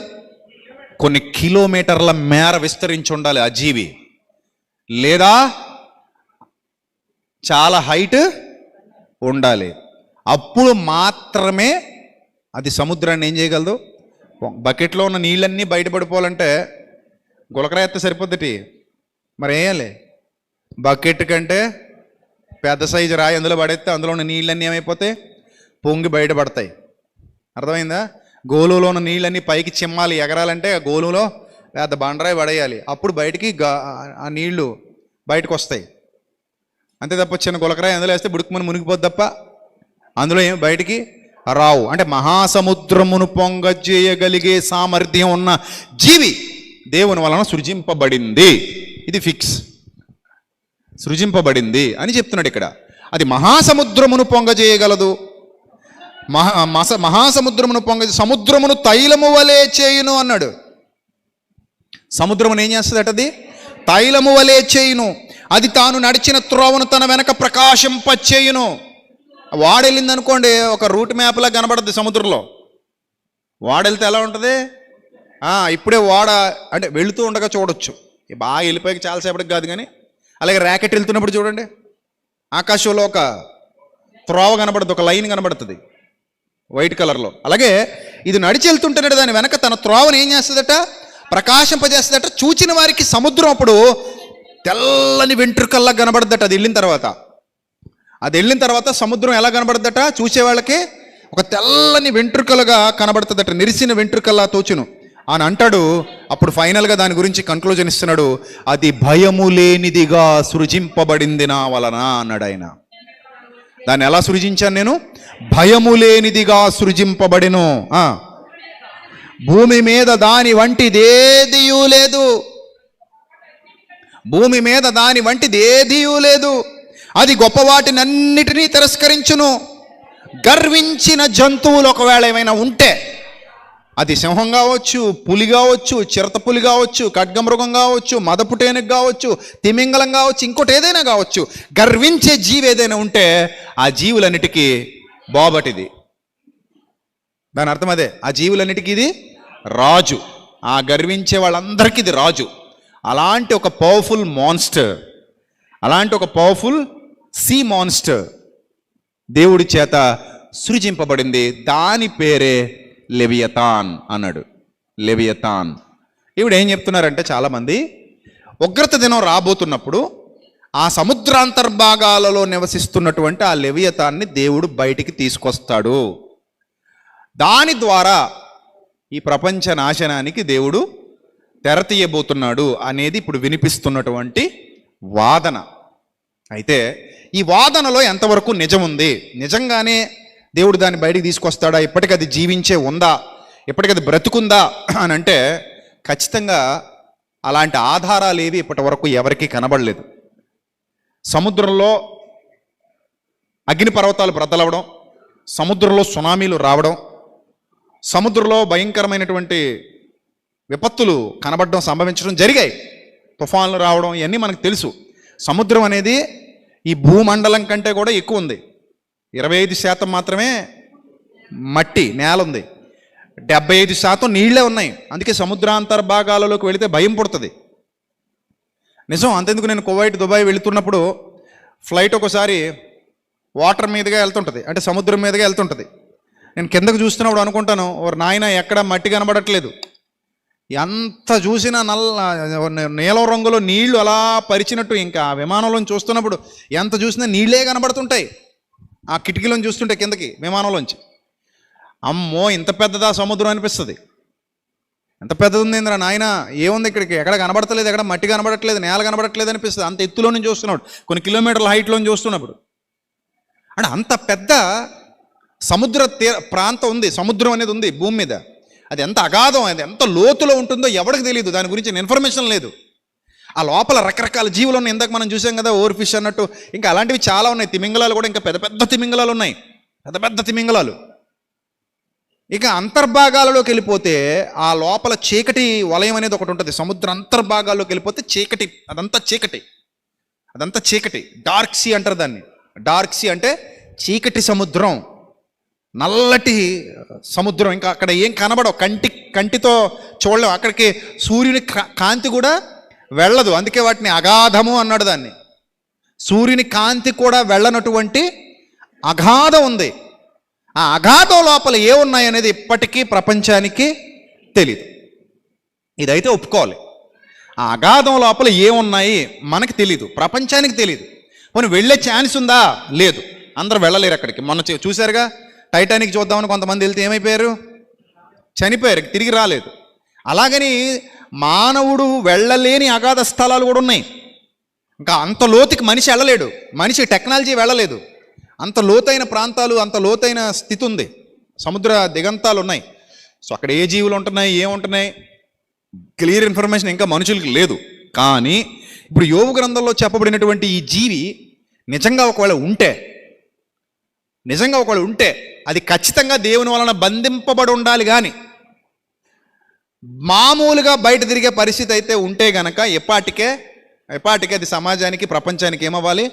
కొన్ని కిలోమీటర్ల మేర విస్తరించి ఉండాలి ఆ జీవి. లేదా చాలా హైట్ ఉండాలి. అప్పుడు మాత్రమే అది సముద్రాన్ని ఏం చేయగలదు? బకెట్లో ఉన్న నీళ్ళన్నీ బయటపడిపోవాలంటే గులకరాయి ఎత్తే సరిపోద్ది. మరి వేయాలి, బకెట్ కంటే పెద్ద సైజు రాయి అందులో పడేస్తే అందులో ఉన్న నీళ్ళన్నీ ఏమైపోతాయి? పొంగి బయటపడతాయి. అర్థమైందా? గోలులో ఉన్న నీళ్ళన్నీ పైకి చిమ్మాలి, ఎగరాలంటే గోలులో పెద్ద బండరాయి పడేయాలి, అప్పుడు బయటికి ఆ నీళ్లు బయటకు వస్తాయి. అంతే తప్ప చిన్న గులకరాయి అందులో వేస్తే బుడుకుమని మునిగిపోద్ది తప్ప అందులో ఏమి బయటికి రావు. అంటే మహాసముద్రమును పొంగజేయగలిగే సామర్థ్యం ఉన్న జీవి దేవుని వలన సృజింపబడింది. ఇది ఫిక్స్, సృజింపబడింది అని చెప్తున్నాడు ఇక్కడ. అది మహాసముద్రమును పొంగజేయగలదు, మహాసముద్రమును పొంగ సముద్రమును తైలము వలె చేయును అన్నాడు. సముద్రమును ఏం చేస్తుంది అది? తైలము వలె చేయును. అది తాను నడిచిన త్రోవను తన వెనక ప్రకాశింపచేయును. వాడెళ్ళింది అనుకోండి, ఒక రూట్ మ్యాప్లా కనబడుద్ది సముద్రంలో. వాడెళ్తే ఎలా ఉంటుంది? ఇప్పుడే వాడ అంటే వెళుతూ ఉండగా చూడొచ్చు, బాగా వెళ్ళిపోయి చాలాసేపటికి కాదు కానీ. అలాగే ర్యాకెట్ వెళ్తున్నప్పుడు చూడండి, ఆకాశంలో ఒక త్రోవ కనబడుతుంది, ఒక లైన్ కనబడుతుంది వైట్ కలర్లో. అలాగే ఇది నడిచి వెళ్తుంటున్నాడు, దాని వెనక తన త్రోవను ఏం చేస్తుందట? ప్రకాశింపజేస్తుందట. చూచిన వారికి సముద్రం అప్పుడు తెల్లని వెంట్రుకల్లా కనబడుద్దట. అది వెళ్ళిన తర్వాత సముద్రం ఎలా కనబడుద్దట? చూసే వాళ్ళకి ఒక తెల్లని వెంట్రుకలుగా కనబడుతుందట, నిరిసిన వెంట్రుకల్లా తోచును అని అంటాడు. అప్పుడు ఫైనల్గా దాని గురించి కన్క్లూజన్ ఇస్తున్నాడు. అది భయము లేనిదిగా సృజింపబడింది నా వలన అన్నాడు ఆయన. దాన్ని ఎలా సృజించాను నేను? భయము లేనిదిగా సృజింపబడిను. భూమి మీద దాని వంటిదేదియూ లేదు. భూమి మీద దాని వంటిదేదియూ లేదు. అది గొప్పవాటినన్నిటినీ తిరస్కరించును. గర్వించిన జంతువులు ఒకవేళ ఏమైనా ఉంటే, అది సింహం కావచ్చు, పులి కావచ్చు, చిరతపులి కావచ్చు, ఖడ్గమృగం కావచ్చు, మదపుటేనుగు కావచ్చు, తిమింగలం కావచ్చు, ఇంకోటి ఏదైనా కావచ్చు, గర్వించే జీవి ఏదైనా ఉంటే ఆ జీవులన్నిటికీ బాబటిది. దాని అర్థం అదే, ఆ జీవులన్నిటికీ ఇది రాజు. ఆ గర్వించే వాళ్ళందరికీ ఇది రాజు. అలాంటి ఒక పవర్ఫుల్ మాన్స్టర్, అలాంటి ఒక పవర్ఫుల్ సీ మాన్స్టర్ దేవుడి చేత సృజింపబడింది. దాని పేరే లెవియతాన్ అన్నాడు. లెవియతాన్. ఇప్పుడు ఏం చెప్తున్నారంటే చాలామంది, ఉగ్రత దినం రాబోతున్నప్పుడు ఆ సముద్రాంతర్భాగాలలో నివసిస్తున్నటువంటి ఆ లెవియతాన్ని దేవుడు బయటికి తీసుకొస్తాడు. దాని ద్వారా ఈ ప్రపంచ నాశనానికి దేవుడు తెర తీయబోతున్నాడు అనేది ఇప్పుడు వినిపిస్తున్నటువంటి వాదన. అయితే ఈ వాదనలో ఎంతవరకు నిజం ఉంది? నిజంగానే దేవుడు దాన్ని బయటికి తీసుకొస్తాడా? ఇప్పటికి అది జీవించే ఉందా? ఇప్పటికి అది బ్రతుకుందా అని అంటే ఖచ్చితంగా అలాంటి ఆధారాలు ఏవి ఇప్పటి వరకు ఎవరికీ కనబడలేదు. సముద్రంలో అగ్నిపర్వతాలు బ్రద్దలవడం, సముద్రంలో సునామీలు రావడం, సముద్రంలో భయంకరమైనటువంటి విపత్తులు కనబడడం, సంభవించడం జరిగాయి. తుఫాన్లు రావడం, ఇవన్నీ మనకు తెలుసు. సముద్రం అనేది ఈ భూమండలం కంటే కూడా ఎక్కువ ఉంది. 25% మాత్రమే మట్టి నేల ఉంది, 75% నీళ్లే ఉన్నాయి. అందుకే సముద్రాంతర్భాగాలలోకి వెళితే భయం పుడుతుంది. నిజం. అంతెందుకు, నేను కువైట్, దుబాయ్ వెళుతున్నప్పుడు ఫ్లైట్ ఒకసారి వాటర్ మీదుగా వెళ్తుంటుంది, అంటే సముద్రం మీదుగా వెళ్తుంటుంది. నేను కిందకు చూస్తున్నప్పుడు అనుకుంటాను, ఓ నాయన ఎక్కడ మట్టి కనబడట్లేదు. ఎంత చూసినా నీలం రంగులో నీళ్లు అలా పరిచినట్టు, ఇంకా ఆ విమానంలో చూస్తున్నప్పుడు ఎంత చూసినా నీళ్ళే కనబడుతుంటాయి. ఆ కిటికీలోంచి చూస్తుంటే కిందకి విమానంలోంచి, అమ్మో ఇంత పెద్దదా సముద్రం అనిపిస్తుంది. ఎంత పెద్దది ఉంది ఇంద్ర నాయన, ఏముంది ఇక్కడికి, ఎక్కడ కనబడతలేదు, ఎక్కడ మట్టి కనబడట్లేదు, నేల కనబడట్లేదు అనిపిస్తుంది. అంత ఎత్తులో నుంచి చూస్తున్నాడు, కొన్ని కిలోమీటర్ల హైట్లో చూస్తున్నప్పుడు. అంటే అంత పెద్ద సముద్ర ప్రాంతం ఉంది, సముద్రం అనేది ఉంది భూమి మీద. అది ఎంత అగాధం, అది ఎంత లోతులో ఉంటుందో ఎవరికి తెలియదు, దాని గురించి ఇన్ఫర్మేషన్ లేదు. ఆ లోపల రకరకాల జీవులు ఉన్నాయి. ఇందాక మనం చూసాం కదా, ఓవర్ ఫిష్ అన్నట్టు, ఇంకా అలాంటివి చాలా ఉన్నాయి. తిమింగలాలు కూడా, ఇంకా పెద్ద పెద్ద తిమింగలాలు ఉన్నాయి, పెద్ద పెద్ద తిమింగలాలు. ఇక అంతర్భాగాలలోకి వెళ్ళిపోతే ఆ లోపల చీకటి వలయం అనేది ఒకటి ఉంటుంది. సముద్ర అంతర్భాగాల్లోకి వెళ్ళిపోతే చీకటి, అదంతా చీకటి, అదంతా చీకటి. డార్క్ సీ అంటారు దాన్ని. డార్క్ సీ అంటే చీకటి సముద్రం, నల్లటి సముద్రం. ఇంకా అక్కడ ఏం కనబడవు, కంటితో చూడలేము. అక్కడికి సూర్యుని కాంతి కూడా వెళ్ళదు, అందుకే వాటిని అగాధము అన్నాడు దాన్ని. సూర్యుని కాంతి కూడా వెళ్ళనటువంటి అగాధం ఉంది. ఆ అగాధం లోపల ఏమున్నాయి అనేది ఇప్పటికీ ప్రపంచానికి తెలియదు. ఇదైతే ఒప్పుకోవాలి. ఆ అగాధం లోపల ఏమున్నాయి మనకి తెలీదు, ప్రపంచానికి తెలీదు. పోనీ వెళ్ళే ఛాన్స్ ఉందా? లేదు, అందరూ వెళ్ళలేరు అక్కడికి. మొన్న చూశారుగా, టైటానిక్ చూద్దామని కొంతమంది వెళ్తే ఏమైపోయారు? చనిపోయారు, తిరిగి రాలేదు. అలాగని మానవుడు వెళ్ళలేని అగాధ స్థలాలు కూడా ఉన్నాయి. ఇంకా అంత లోతుకి మనిషి వెళ్ళలేడు, మనిషి టెక్నాలజీ వెళ్ళలేదు. అంత లోతైన ప్రాంతాలు, అంత లోతైన స్థితి ఉంది, సముద్ర దిగంతాలు ఉన్నాయి. సో అక్కడ ఏ జీవులు ఉంటున్నాయి, ఏముంటున్నాయి, క్లియర్ ఇన్ఫర్మేషన్ ఇంకా మనుషులకి లేదు. కానీ ఇప్పుడు యోబు గ్రంథంలో చెప్పబడినటువంటి ఈ జీవి నిజంగా ఒకవేళ ఉంటే, నిజంగా ఒకళ్ళు ఉంటే అది ఖచ్చితంగా దేవుని వలన బంధింపబడి ఉండాలి. కానీ మామూలుగా బయట తిరిగే పరిస్థితి అయితే ఉంటే గనక ఎపాటికే అది సమాజానికి, ప్రపంచానికి ఏమవ్వాలి?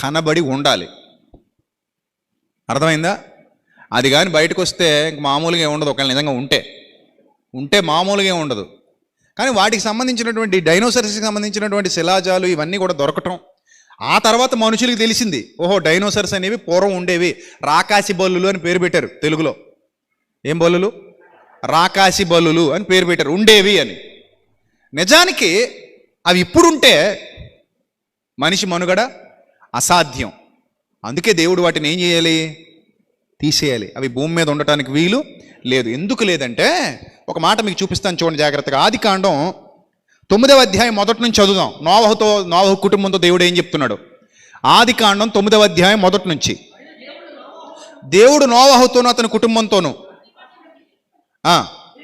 కనబడి ఉండాలి. అర్థమైందా? అది కానీ బయటకు వస్తే మామూలుగా ఏముండదు. ఒకవేళ నిజంగా ఉంటే మామూలుగా ఉండదు. కానీ వాటికి సంబంధించినటువంటి డైనోసర్స్కి సంబంధించినటువంటి శిలాజాలు ఇవన్నీ కూడా దొరకటం, ఆ తర్వాత మనుషులకు తెలిసింది, ఓహో డైనోసర్స్ అనేవి పూర్వం ఉండేవి, రాకాసి బల్లులు అని పేరు పెట్టారు. తెలుగులో ఏం బల్లులు? రాకాసి బల్లులు అని పేరు పెట్టారు, ఉండేవి అని. నిజానికి అవి ఇప్పుడుంటే మనిషి మనుగడ అసాధ్యం. అందుకే దేవుడు వాటిని ఏం చేయాలి? తీసేయాలి. అవి భూమి మీద ఉండటానికి వీలు లేదు. ఎందుకు లేదంటే ఒక మాట మీకు చూపిస్తాను, చూడండి జాగ్రత్తగా. ఆదికాండం 9వ అధ్యాయం మొదటి నుంచి చదువుదాం. నోవహు కుటుంబంతో దేవుడు ఏం చెప్తున్నాడు? ఆదికాండం 9వ అధ్యాయం మొదటి నుంచి. దేవుడు నోవహుతోనూ అతని కుటుంబంతోనూ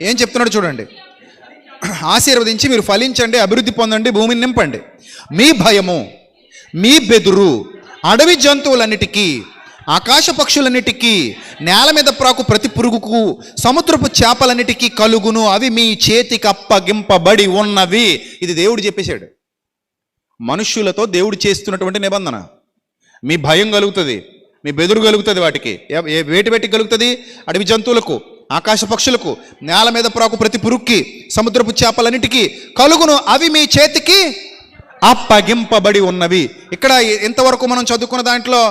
ఏం చెప్తున్నాడు చూడండి. ఆశీర్వదించి మీరు ఫలించండి, అభివృద్ధి పొందండి, భూమిని నింపండి. మీ భయము, మీ బెదురు అడవి జంతువులన్నిటికీ, ఆకాశ పక్షులన్నిటికీ, నేల మీద ప్రాకు ప్రతి పురుగుకు, సముద్రపు చేపలన్నిటికీ కలుగును. అవి మీ చేతికి అప్పగింపబడి ఉన్నవి. ఇది దేవుడు చెప్పేశాడు. మనుష్యులతో దేవుడు చేస్తున్నటువంటి నిబంధన. మీ భయం కలుగుతుంది, మీ బెదురు కలుగుతుంది. వాటికి వేటికి కలుగుతుంది? అడవి జంతువులకు, ఆకాశ పక్షులకు, నేల మీద ప్రాకు ప్రతి పురుగుకి, సముద్రపు చేపలన్నిటికీ కలుగును. అవి మీ చేతికి అప్పగింపబడి ఉన్నవి. ఇక్కడ ఇంతవరకు మనం చదువుకున్న దాంట్లో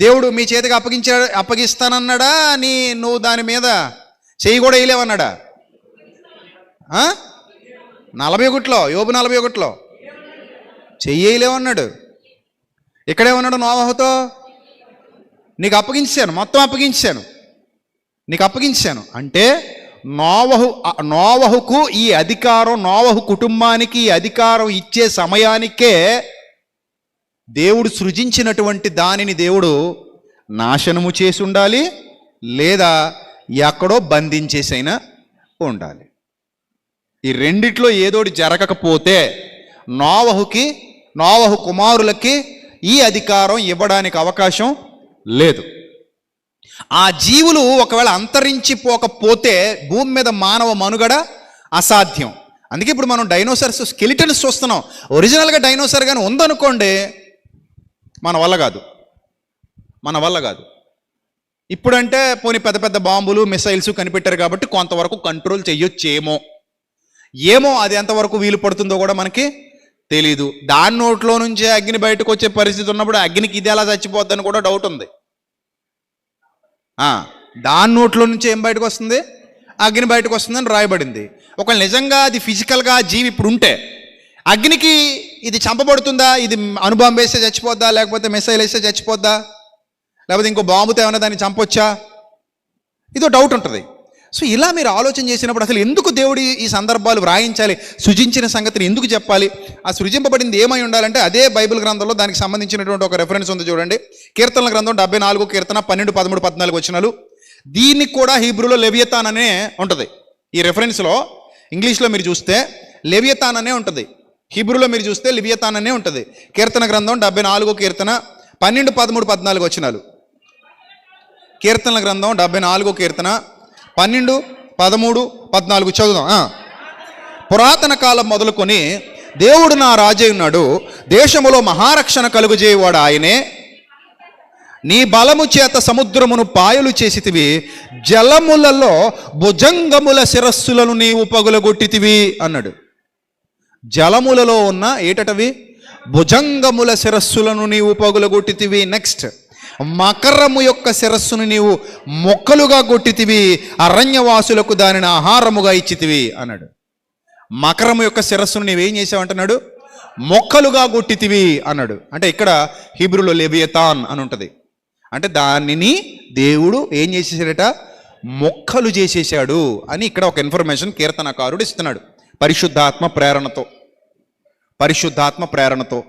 దేవుడు మీ చేతికి అప్పగిస్తానన్నాడా? నువ్వు దాని మీద చెయ్యి కూడా వేయలేవన్నాడా? 41లో, యోబు 41లో చెయ్యి వేయలేవన్నాడు. ఇక్కడేమన్నాడు? నోవహుతో నీకు అప్పగించాను, మొత్తం అప్పగించాను, నీకు అప్పగించాను. అంటే నోవహుకు ఈ అధికారం, నోవహు కుటుంబానికి ఈ అధికారం ఇచ్చే సమయానికే దేవుడు సృజించినటువంటి దానిని దేవుడు నాశనము చేసి ఉండాలి, లేదా ఎక్కడో బంధించేసైనా ఉండాలి. ఈ రెండిట్లో ఏదోటి జరగకపోతే నోవహు కుమారులకి ఈ అధికారం ఇవ్వడానికి అవకాశం లేదు. ఆ జీవులు ఒకవేళ అంతరించిపోకపోతే భూమి మీద మానవ మనుగడ అసాధ్యం. అందుకే ఇప్పుడు మనం డైనోసార్స్ స్కెలిటన్స్ చూస్తున్నాం. ఒరిజినల్గా డైనోసార్ కానీ ఉందనుకోండి, మన వల్ల కాదు. ఇప్పుడంటే పోనీ పెద్ద పెద్ద బాంబులు, మిసైల్స్ కనిపెట్టారు కాబట్టి కొంతవరకు కంట్రోల్ చేయొచ్చేమో. అది ఎంతవరకు వీలు పడుతుందో కూడా మనకి తెలీదు. దాని నోట్లో నుంచి అగ్ని బయటకు వచ్చే పరిస్థితి ఉన్నప్పుడు అగ్నికి ఇది ఎలా చచ్చిపోద్దని కూడా డౌట్ ఉంది. దాని నోట్లో నుంచి ఏం బయటకు వస్తుంది? అగ్ని బయటకు వస్తుందని రాయబడింది. ఒకవేళ నిజంగా అది ఫిజికల్గా జీవి ఇప్పుడు ఉంటే అగ్నికి ఇది చంపబడుతుందా? ఇది అణుబాంబు వేస్తే చచ్చిపోద్దా? లేకపోతే మిసైల్ వేస్తే చచ్చిపోద్దా? లేకపోతే ఇంకో బాంబుతో ఏమైనా దాన్ని చంపొచ్చా? ఇదో డౌట్ ఉంటుంది. సో ఇలా మీరు ఆలోచన చేసినప్పుడు అసలు ఎందుకు దేవుడు ఈ సందర్భాలు వ్రాయించాలి? సృజించిన సంగతిని ఎందుకు చెప్పాలి? ఆ సృజింపబడింది ఏమై ఉండాలంటే అదే బైబిల్ గ్రంథంలో దానికి సంబంధించినటువంటి ఒక రెఫరెన్స్ ఉంది చూడండి. కీర్తనల గ్రంథం 74 కీర్తన 12, 13, 14 వచనాలు. దీనికి కూడా హీబ్రూలో లెవియతాన్ అనే ఉంటుంది. ఈ రెఫరెన్స్లో ఇంగ్లీష్లో మీరు చూస్తే లెవియతాన్ అనే ఉంటుంది, హీబ్రూలో మీరు చూస్తే లివియతాన్ అనే ఉంటుంది. కీర్తన గ్రంథం 74 కీర్తన 12, 13, 14 వచనాలు. కీర్తనల గ్రంథం 74 కీర్తన 12, 13, 14 చదువుదాం. పురాతన కాలం మొదలుకొని దేవుడు నా రాజై ఉన్నాడు, దేశములో మహారక్షణ కలుగుజేయవాడు ఆయనే. నీ బలము చేత సముద్రమును పాయలు చేసితివి, జలములలో భుజంగముల శిరస్సులను నీవు పగులగొట్టితివి అన్నాడు. జలములలో ఉన్న ఏటటవి? భుజంగముల శిరస్సులను నీవు పగులగొట్టితివి. నెక్స్ట్, మకరము యొక్క శిరస్సును నీవు మొక్కలుగా కొట్టితివి, అరణ్యవాసులకు దానిని ఆహారముగా ఇచ్చితివి అన్నాడు. మకరము యొక్క శిరస్సును నీవేం చేసావంటున్నాడు? మొక్కలుగా కొట్టితివి అన్నాడు. అంటే ఇక్కడ హీబ్రూలో లెవియతాన్ అని ఉంటుంది. అంటే దానిని దేవుడు ఏం చేసేసాడట? మొక్కలు చేసేసాడు అని ఇక్కడ ఒక ఇన్ఫర్మేషన్ కీర్తనకారుడు ఇస్తున్నాడు. పరిశుద్ధాత్మ ప్రేరణతో.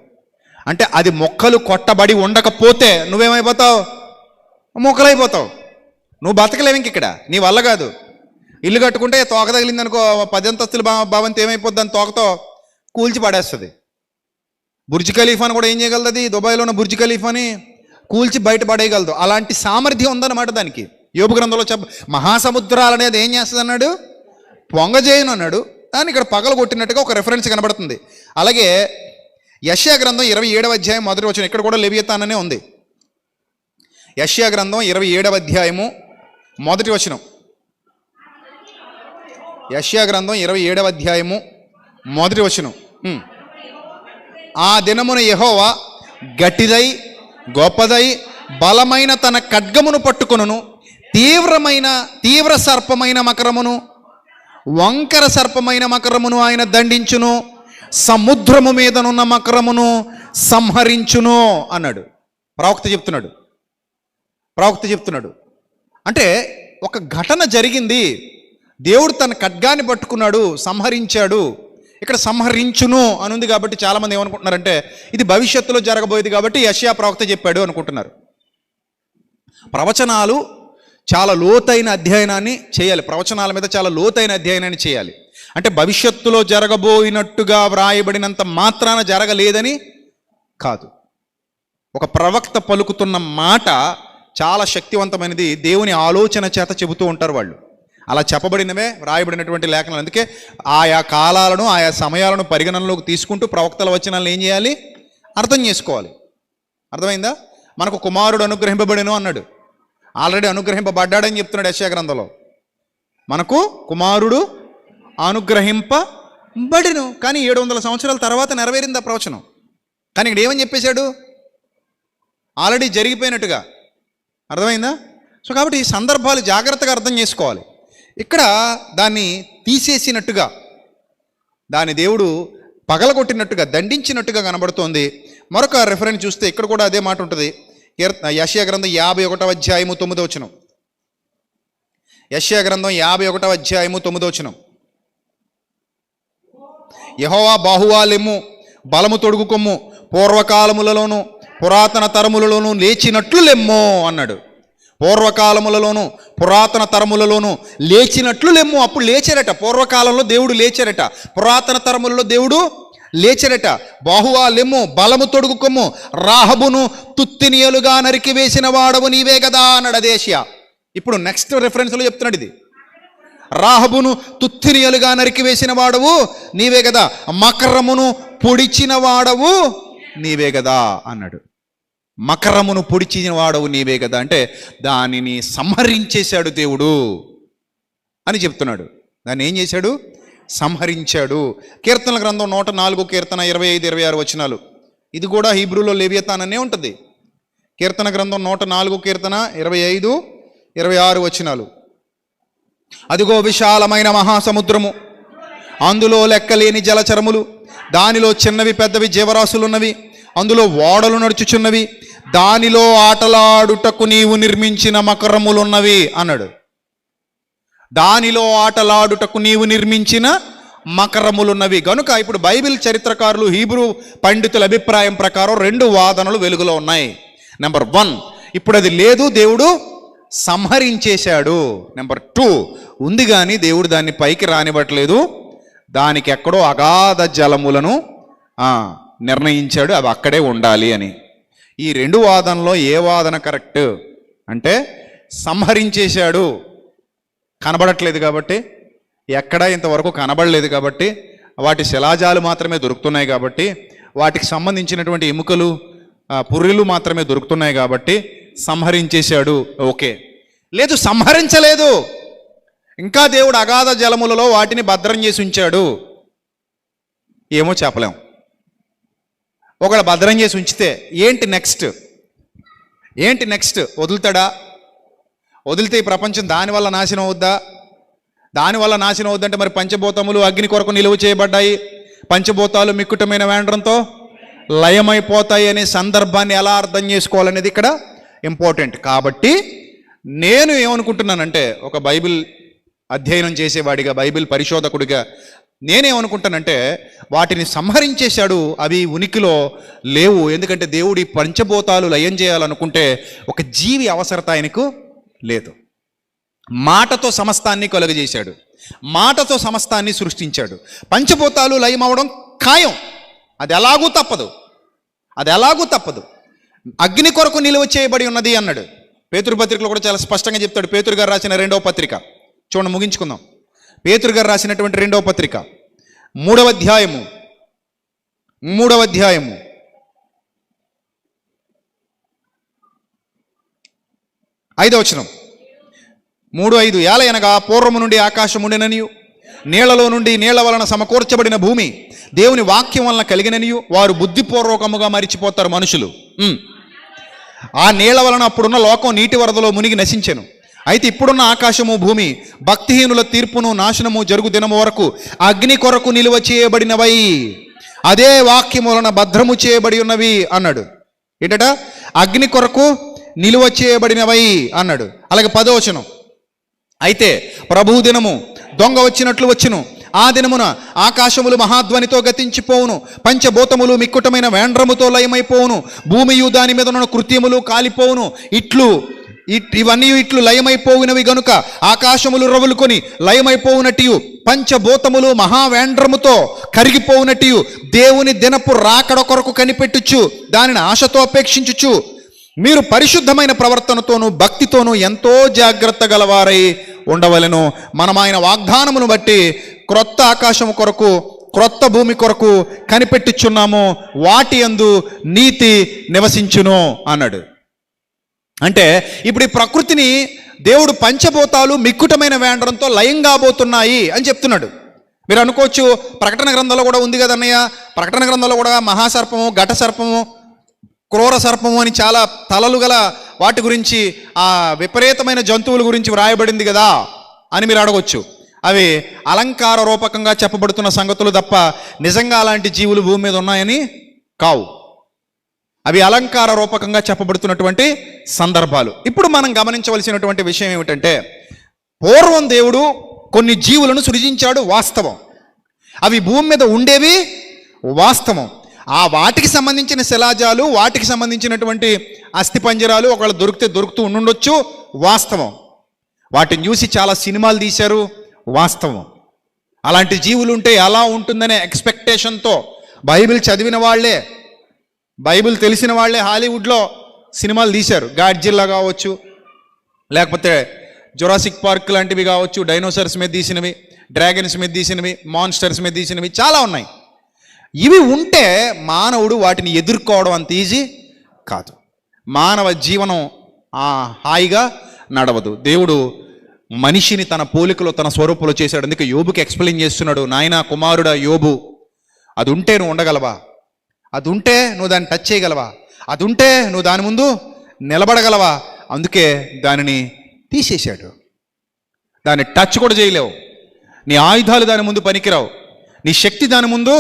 అంటే అది మొక్కలు కొట్టబడి ఉండకపోతే నువ్వేమైపోతావు? మొక్కలైపోతావు. నువ్వు బతకలేవు ఇంక ఇక్కడ, నీ వల్ల కాదు. ఇల్లు కట్టుకుంటే తోక తగిలింది అనుకో, 10 అంతస్తుల భవంతి ఏమైపోద్ది? అని తోకతో కూల్చి పడేస్తుంది. బుర్జ్ ఖలీఫాని కూడా ఏం చేయగలదు? దుబాయ్లో ఉన్న బుర్జ్ ఖలీఫాని కూల్చి బయటపడేయగలదు. అలాంటి సామర్థ్యం ఉందన్నమాట దానికి. యోబు గ్రంథంలో మహాసముద్రాలు అనేది ఏం చేస్తుంది అన్నాడు? పొంగజేయను అన్నాడు. దాన్ని ఇక్కడ పగల కొట్టినట్టుగా ఒక రెఫరెన్స్ కనబడుతుంది. అలాగే యెషయా గ్రంథం 27వ అధ్యాయం మొదటి వచనం, ఇక్కడ కూడా లెవియతాన్ అనే ఉంది. యెషయా గ్రంథం 27వ అధ్యాయము మొదటి వచనం. యెషయా గ్రంథం 27వ అధ్యాయము మొదటి వచనం. ఆ దినమున యెహోవా గట్టిదై గొప్పదై బలమైన తన ఖడ్గమును పట్టుకొనును, తీవ్ర సర్పమైన మకరమును, వంకర సర్పమైన మకరమును ఆయన దండించును, సముద్రము మీదనున్న మకరమును సంహరించును అన్నాడు. ప్రవక్త చెప్తున్నాడు. అంటే ఒక ఘటన జరిగింది, దేవుడు తన ఖడ్గాన్ని పట్టుకున్నాడు, సంహరించాడు. ఇక్కడ సంహరించును అని ఉంది కాబట్టి చాలామంది ఏమనుకుంటున్నారంటే ఇది భవిష్యత్తులో జరగబోయేది కాబట్టి యెషయా ప్రవక్త చెప్పాడు అనుకుంటున్నారు. ప్రవచనాలు చాలా లోతైన అధ్యయనాన్ని చేయాలి. ప్రవచనాల మీద చాలా లోతైన అధ్యయనాన్ని చేయాలి. అంటే భవిష్యత్తులో జరగబోయినట్టుగా వ్రాయబడినంత మాత్రాన జరగలేదని కాదు. ఒక ప్రవక్త పలుకుతున్న మాట చాలా శక్తివంతమైనది. దేవుని ఆలోచన చేత చెబుతూ ఉంటారు వాళ్ళు. అలా చెప్పబడినవే వ్రాయబడినటువంటి లేఖనాలు. అందుకే ఆయా కాలాలను ఆయా సమయాలను పరిగణనలోకి తీసుకుంటూ ప్రవక్తల వచనాలను ఏం చేయాలి? అర్థం చేసుకోవాలి. అర్థమైందా? మనకు కుమారుడు అనుగ్రహింపబడెను అన్నాడు. ఆల్రెడీ అనుగ్రహింపబడ్డాడని చెప్తున్నాడు యెషయా గ్రంథంలో. మనకు కుమారుడు అనుగ్రహింపబడెను, కానీ 700 సంవత్సరాల తర్వాత నెరవేరింది ఆ ప్రవచనం. కానీ ఇక్కడ ఏమని చెప్పేశాడు? ఆల్రెడీ జరిగిపోయినట్టుగా. అర్థమైందా? సో కాబట్టి ఈ సందర్భాలు జాగ్రత్తగా అర్థం చేసుకోవాలి. ఇక్కడ దాన్ని తీసేసినట్టుగా, దాని దేవుడు పగలగొట్టినట్టుగా, దండించినట్టుగా కనబడుతోంది. మరొక రెఫరెన్స్ చూస్తే ఇక్కడ కూడా అదే మాట ఉంటుంది. యెషయా గ్రంథం 51వ అధ్యాయము 9వ వచనం. యెషయా గ్రంథం 51వ అధ్యాయము 9వ వచనం. యెహోవా బాహువా లెమ్ము, బలము తొడుగుకొమ్ము, పూర్వకాలములలోను పురాతన తరములలోను లేచినట్లు లెమ్ము అన్నాడు. పూర్వకాలములలోను పురాతన తరములలోను లేచినట్లు లెమ్ము. అప్పుడు లేచారట. పూర్వకాలంలో దేవుడు లేచారట, పురాతన తరములలో దేవుడు లేచారట. బాహువా లెమ్ము, బలము తొడుగుకొమ్ము, రాహబును తుత్తినియలుగా నరికి వేసిన వాడవు నీవే కదా అన్నాడు అదేషియా. ఇప్పుడు నెక్స్ట్ రెఫరెన్స్లో చెప్తున్నాడు ఇది. రాహబును తుత్తినియలుగా నరికి వేసిన వాడవు నీవే కదా, మకరమును పొడిచిన వాడవు నీవే కదా అన్నాడు. మకరమును పొడిచిన వాడవు నీవే కదా అంటే దానిని సంహరించేశాడు దేవుడు అని చెప్తున్నాడు. దాన్ని ఏం చేశాడు? సంహరించాడు. కీర్తనల గ్రంథం 104 కీర్తన 25, 26 వచనాలు. ఇది కూడా హీబ్రూలో లెవియతాన్ అనే ఉంటుంది. కీర్తన గ్రంథం 104 కీర్తన 25, 26 వచనాలు. అదిగో విశాలమైన మహాసముద్రము, అందులో లెక్కలేని జలచరములు, దానిలో చిన్నవి పెద్దవి జీవరాశులున్నవి, అందులో ఓడలు నడుచుచున్నవి, దానిలో ఆటలాడుటకు నీవు నిర్మించిన మకరములున్నవి అన్నాడు. దానిలో ఆటలాడుటకు నీవు నిర్మించిన మకరములున్నవి. కనుక ఇప్పుడు బైబిల్ చరిత్రకారులు, హీబ్రూ పండితుల అభిప్రాయం ప్రకారం 2 వాదనలు వెలుగులో ఉన్నాయి. నెంబర్ 1, ఇప్పుడు అది లేదు, దేవుడు సంహరించేశాడు. నెంబర్ 2, ఉంది కానీ దేవుడు దాన్ని పైకి రానివ్వట్లేదు, దానికి ఎక్కడో అగాధ జలములను నిర్ణయించాడు, అవి అక్కడే ఉండాలి అని. ఈ 2 వాదనలో ఏ వాదన కరెక్ట్ అంటే సంహరించేశాడు, కనబడట్లేదు కాబట్టి, ఎక్కడా ఇంతవరకు కనబడలేదు కాబట్టి, వాటి శిలాజాలు మాత్రమే దొరుకుతున్నాయి కాబట్టి, వాటికి సంబంధించినటువంటి ఎముకలు పుర్రెలు మాత్రమే దొరుకుతున్నాయి కాబట్టి సంహరించేశాడు. ఓకే. లేదు, సంహరించలేదు, ఇంకా దేవుడు అగాధ జలములలో వాటిని భద్రం చేసి ఉంచాడు, ఏమో చెప్పలేం. ఒకవేళ భద్రం చేసి ఉంచితే ఏంటి నెక్స్ట్? వదులుతాడా? వదిలితే ఈ ప్రపంచం దానివల్ల నాశనం అవుద్దా? దానివల్ల నాశనం అవుద్దంటే మరి పంచభూతములు అగ్ని కొరకు నిలువ చేయబడ్డాయి, పంచభూతాలు మిక్కుటమైన వేండ్రంతో లయమైపోతాయి అనే సందర్భాన్ని ఎలా అర్థం చేసుకోవాలనేది ఇక్కడ ఇంపార్టెంట్. కాబట్టి నేను ఏమనుకుంటున్నానంటే, ఒక బైబిల్ అధ్యయనం చేసేవాడిగా, బైబిల్ పరిశోధకుడిగా నేనేమనుకుంటానంటే, వాటిని సంహరించేశాడు, అవి ఉనికిలో లేవు. ఎందుకంటే దేవుడి పంచభూతాలు లయం చేయాలనుకుంటే ఒక జీవి అవసరత ఆయనకు లేదు. మాటతో సమస్తాన్ని కలుగజేశాడు, మాటతో సమస్తాన్ని సృష్టించాడు. పంచభూతాలు లయం అవడం ఖాయం, అది ఎలాగూ తప్పదు. అగ్ని కొరకు నిలువ చేయబడి ఉన్నది అన్నాడు. పేతురు పత్రికలో కూడా చాలా స్పష్టంగా చెప్తాడు. పేతురు గారు రాసిన 2వ పత్రిక చూడండి, ముగించుకుందాం. పేతురు గారు రాసినటువంటి 2వ పత్రిక 3వ అధ్యాయము 5వ వచనం. 3:5 ఏలయనగా పూర్వము నుండి ఆకాశం ఉండిననియు, నీళ్లలో నుండి నీళ్ల వలన సమకూర్చబడిన భూమి దేవుని వాక్యం వలన కలిగిననియు వారు బుద్ధిపూర్వకముగా మరిచిపోతారు మనుషులు. ఆ నీళ్ల వలన అప్పుడున్న లోకం నీటి వరదలో మునిగి నశించెను. అయితే ఇప్పుడున్న ఆకాశము భూమి భక్తిహీనుల తీర్పును నాశనము జరుగు దినము వరకు అగ్ని కొరకు నిలువ చేయబడినవై అదే వాక్యం వలన భద్రము చేయబడి ఉన్నవి అన్నాడు. ఏంటట? అగ్ని కొరకు నిలువ చేయబడినవై అన్నాడు. అలాగే 10వ వచనం. అయితే ప్రభువు దినము దొంగ వచ్చినట్లు వచ్చును. ఆ దినమున ఆకాశములు మహాధ్వనితో గతించిపోవును, పంచభూతములు మిక్కుటమైన వేండ్రముతో లయమైపోవును, భూమియు దాని మీద ఉన్న కృత్యములు కాలిపోవును. ఇవన్నీ ఇట్లు లయమైపోయినవి గనుక ఆకాశములు రవులుకొని లయమైపోవునట్టు, పంచభూతములు మహావేండ్రముతో కరిగిపోవునట్టు, దేవుని దినపు రాకడ కొరకు కనిపెట్టుచు దానిని ఆశతో అపేక్షించుచు మీరు పరిశుద్ధమైన ప్రవర్తనతోనూ భక్తితోనూ ఎంతో జాగ్రత్త గలవారై ఉండవలెను. మనం ఆయన వాగ్దానమును బట్టి క్రొత్త ఆకాశము కొరకు క్రొత్త భూమి కొరకు కనిపెట్టుచున్నాము, వాటి యందు నీతి నివసించును అన్నాడు. అంటే ఇప్పుడు ఈ ప్రకృతిని దేవుడు పంచభూతాలు మిక్కుటమైన వేండ్రంతో లయం కాబోతున్నాయి అని చెప్తున్నాడు. మీరు అనుకోవచ్చు, ప్రకటన గ్రంథంలో కూడా ఉంది కదన్నయ్య, ప్రకటన గ్రంథంలో కూడా మహాసర్పము, ఘట సర్పము, క్రూర సర్పము అని చాలా తలలు గల వాటి గురించి, ఆ విపరీతమైన జంతువుల గురించి వ్రాయబడింది కదా అని మీరు అడగొచ్చు. అవి అలంకార రూపకంగా చెప్పబడుతున్న సంగతులు తప్ప నిజంగా అలాంటి జీవులు భూమి మీద ఉన్నాయని కావు. అవి అలంకార రూపకంగా చెప్పబడుతున్నటువంటి సందర్భాలు. ఇప్పుడు మనం గమనించవలసినటువంటి విషయం ఏమిటంటే, పూర్వం దేవుడు కొన్ని జీవులను సృజించాడు, వాస్తవం. అవి భూమి మీద ఉండేవి, వాస్తవం. ఆ వాటికి సంబంధించిన శిలాజాలు, వాటికి సంబంధించినటువంటి అస్థిపంజరాలు ఒకవేళ దొరుకుతూ ఉండుండొచ్చు, వాస్తవం. వాటిని చూసి చాలా సినిమాలు తీశారు, వాస్తవం. అలాంటి జీవులు ఉంటే ఎలా ఉంటుందనే ఎక్స్పెక్టేషన్తో బైబిల్ చదివిన వాళ్ళే, బైబిల్ తెలిసిన వాళ్ళే హాలీవుడ్లో సినిమాలు తీశారు. గాడ్జిల్లా కావచ్చు, లేకపోతే జొరాసిక్ పార్క్ లాంటివి కావచ్చు, డైనోసార్స్ మీద తీసినవి, డ్రాగన్స్ మీద తీసినవి, మాన్స్టర్స్ మీద తీసినవి చాలా ఉన్నాయి. ఇవి ఉంటే మానవుడు వాటిని ఎదుర్కోవడం అంత ఈజీ కాదు. మానవ జీవనం హాయిగా నడవదు. దేవుడు మనిషిని తన పోలికలో తన స్వరూపంలో చేశాడు. అందుకే యోబుకి ఎక్స్ప్లెయిన్ చేస్తున్నాడు, నాయనా కుమారుడా యోబు, అది ఉంటే నువ్వు ఉండగలవా? అది ఉంటే నువ్వు దాన్ని టచ్ చేయగలవా? అది ఉంటే నువ్వు దాని ముందు నిలబడగలవా? అందుకే దానిని తీసేశాడు. దాన్ని టచ్ కూడా చేయలేవు. నీ ఆయుధాలు దాని ముందు పనికిరావు, నీ శక్తి దాని ముందు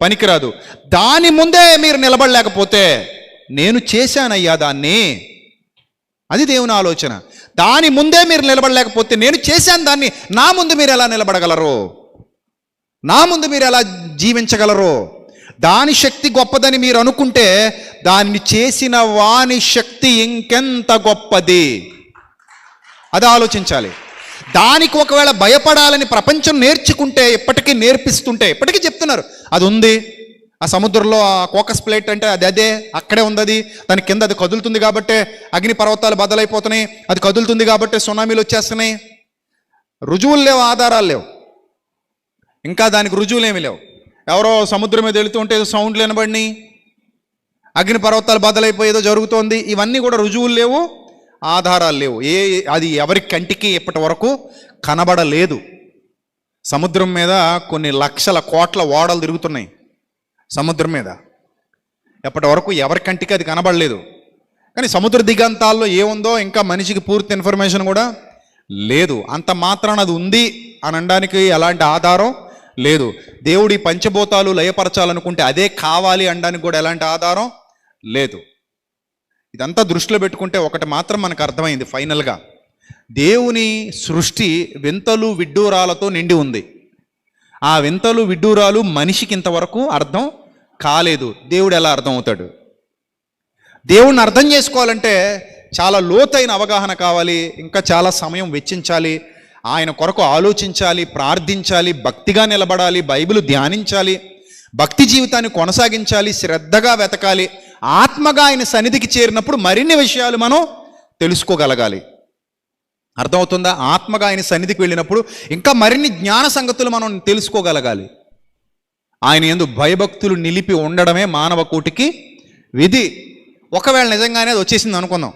పనికిరాదు. దాని ముందే మీరు నిలబడలేకపోతే నేను చేశానయ్యా దాన్ని. అది దేవుని ఆలోచన. దాని ముందే మీరు నిలబడలేకపోతే నేను చేశాను దాన్ని, నా ముందు మీరు ఎలా నిలబడగలరు? నా ముందు మీరు ఎలా జీవించగలరు? దాని శక్తి గొప్పదని మీరు అనుకుంటే దాన్ని చేసిన వాని శక్తి ఇంకెంత గొప్పది, అది ఆలోచించాలి. దానికి ఒకవేళ భయపడాలని ప్రపంచం నేర్చుకుంటే, ఇప్పటికీ నేర్పిస్తుంటే, ఇప్పటికీ చెప్తున్నారు అది ఉంది, ఆ సముద్రంలో ఆ కోకస్ ప్లేట్ అంటే అదే అక్కడే ఉంది, అది దాని కింద అది కదులుతుంది కాబట్టి అగ్ని పర్వతాలు బద్దలైపోతున్నాయి, అది కదులుతుంది కాబట్టి సునామీలు వచ్చేస్తున్నాయి. రుజువులు లేవు, ఆధారాలు లేవు, ఇంకా దానికి రుజువులు ఏమి లేవు. ఎవరో సముద్రం మీద వెళుతుంటే ఏదో సౌండ్లు వినబడినాయి, అగ్ని పర్వతాలు బద్దలైపోయేదో జరుగుతోంది. ఇవన్నీ కూడా రుజువులు లేవు, ఆధారాలు లేవు. అది ఎవరి కంటికి ఇప్పటి వరకు కనబడలేదు. సముద్రం మీద కొన్ని లక్షల కోట్ల ఓడలు తిరుగుతున్నాయి సముద్రం మీద. ఎప్పటి వరకు ఎవరి కంటికి అది కనబడలేదు. కానీ సముద్ర దిగంతాల్లో ఏముందో ఇంకా మనిషికి పూర్తి ఇన్ఫర్మేషన్ కూడా లేదు. అంత మాత్రాన అది ఉంది అని అనడానికి ఎలాంటి ఆధారం లేదు. దేవుడి పంచభూతాలు లయపరచాలనుకుంటే అదే కావాలి అనడానికి కూడా ఎలాంటి ఆధారం లేదు. ఇదంతా దృష్టిలో పెట్టుకుంటే ఒకటి మాత్రం మనకు అర్థమైంది ఫైనల్గా, దేవుని సృష్టి వింతలు విడ్డూరాలతో నిండి ఉంది. ఆ వింతలు విడ్డూరాలు మనిషికి ఇంతవరకు అర్థం కాలేదు. దేవుడు ఎలా అర్థం అవుతాడు? దేవుణ్ణి అర్థం చేసుకోవాలంటే చాలా లోతైన అవగాహన కావాలి, ఇంకా చాలా సమయం వెచ్చించాలి, ఆయన కొరకు ఆలోచించాలి, ప్రార్థించాలి, భక్తిగా నిలబడాలి, బైబిల్ ధ్యానించాలి, భక్తి జీవితాన్ని కొనసాగించాలి, శ్రద్ధగా వెతకాలి. ఆత్మగా ఆయన సన్నిధికి చేరినప్పుడు మరిన్ని విషయాలు మనం తెలుసుకోగలగాలి. అర్థమవుతుందా? ఆత్మగా ఆయన సన్నిధికి వెళ్ళినప్పుడు ఇంకా మరిన్ని జ్ఞాన సంగతులు మనం తెలుసుకోగలగాలి. ఆయన యందు భయభక్తులు నిలిపి ఉండడమే మానవ కోటికి విధి. ఒకవేళ నిజంగానే అది వచ్చేసింది అనుకుందాం,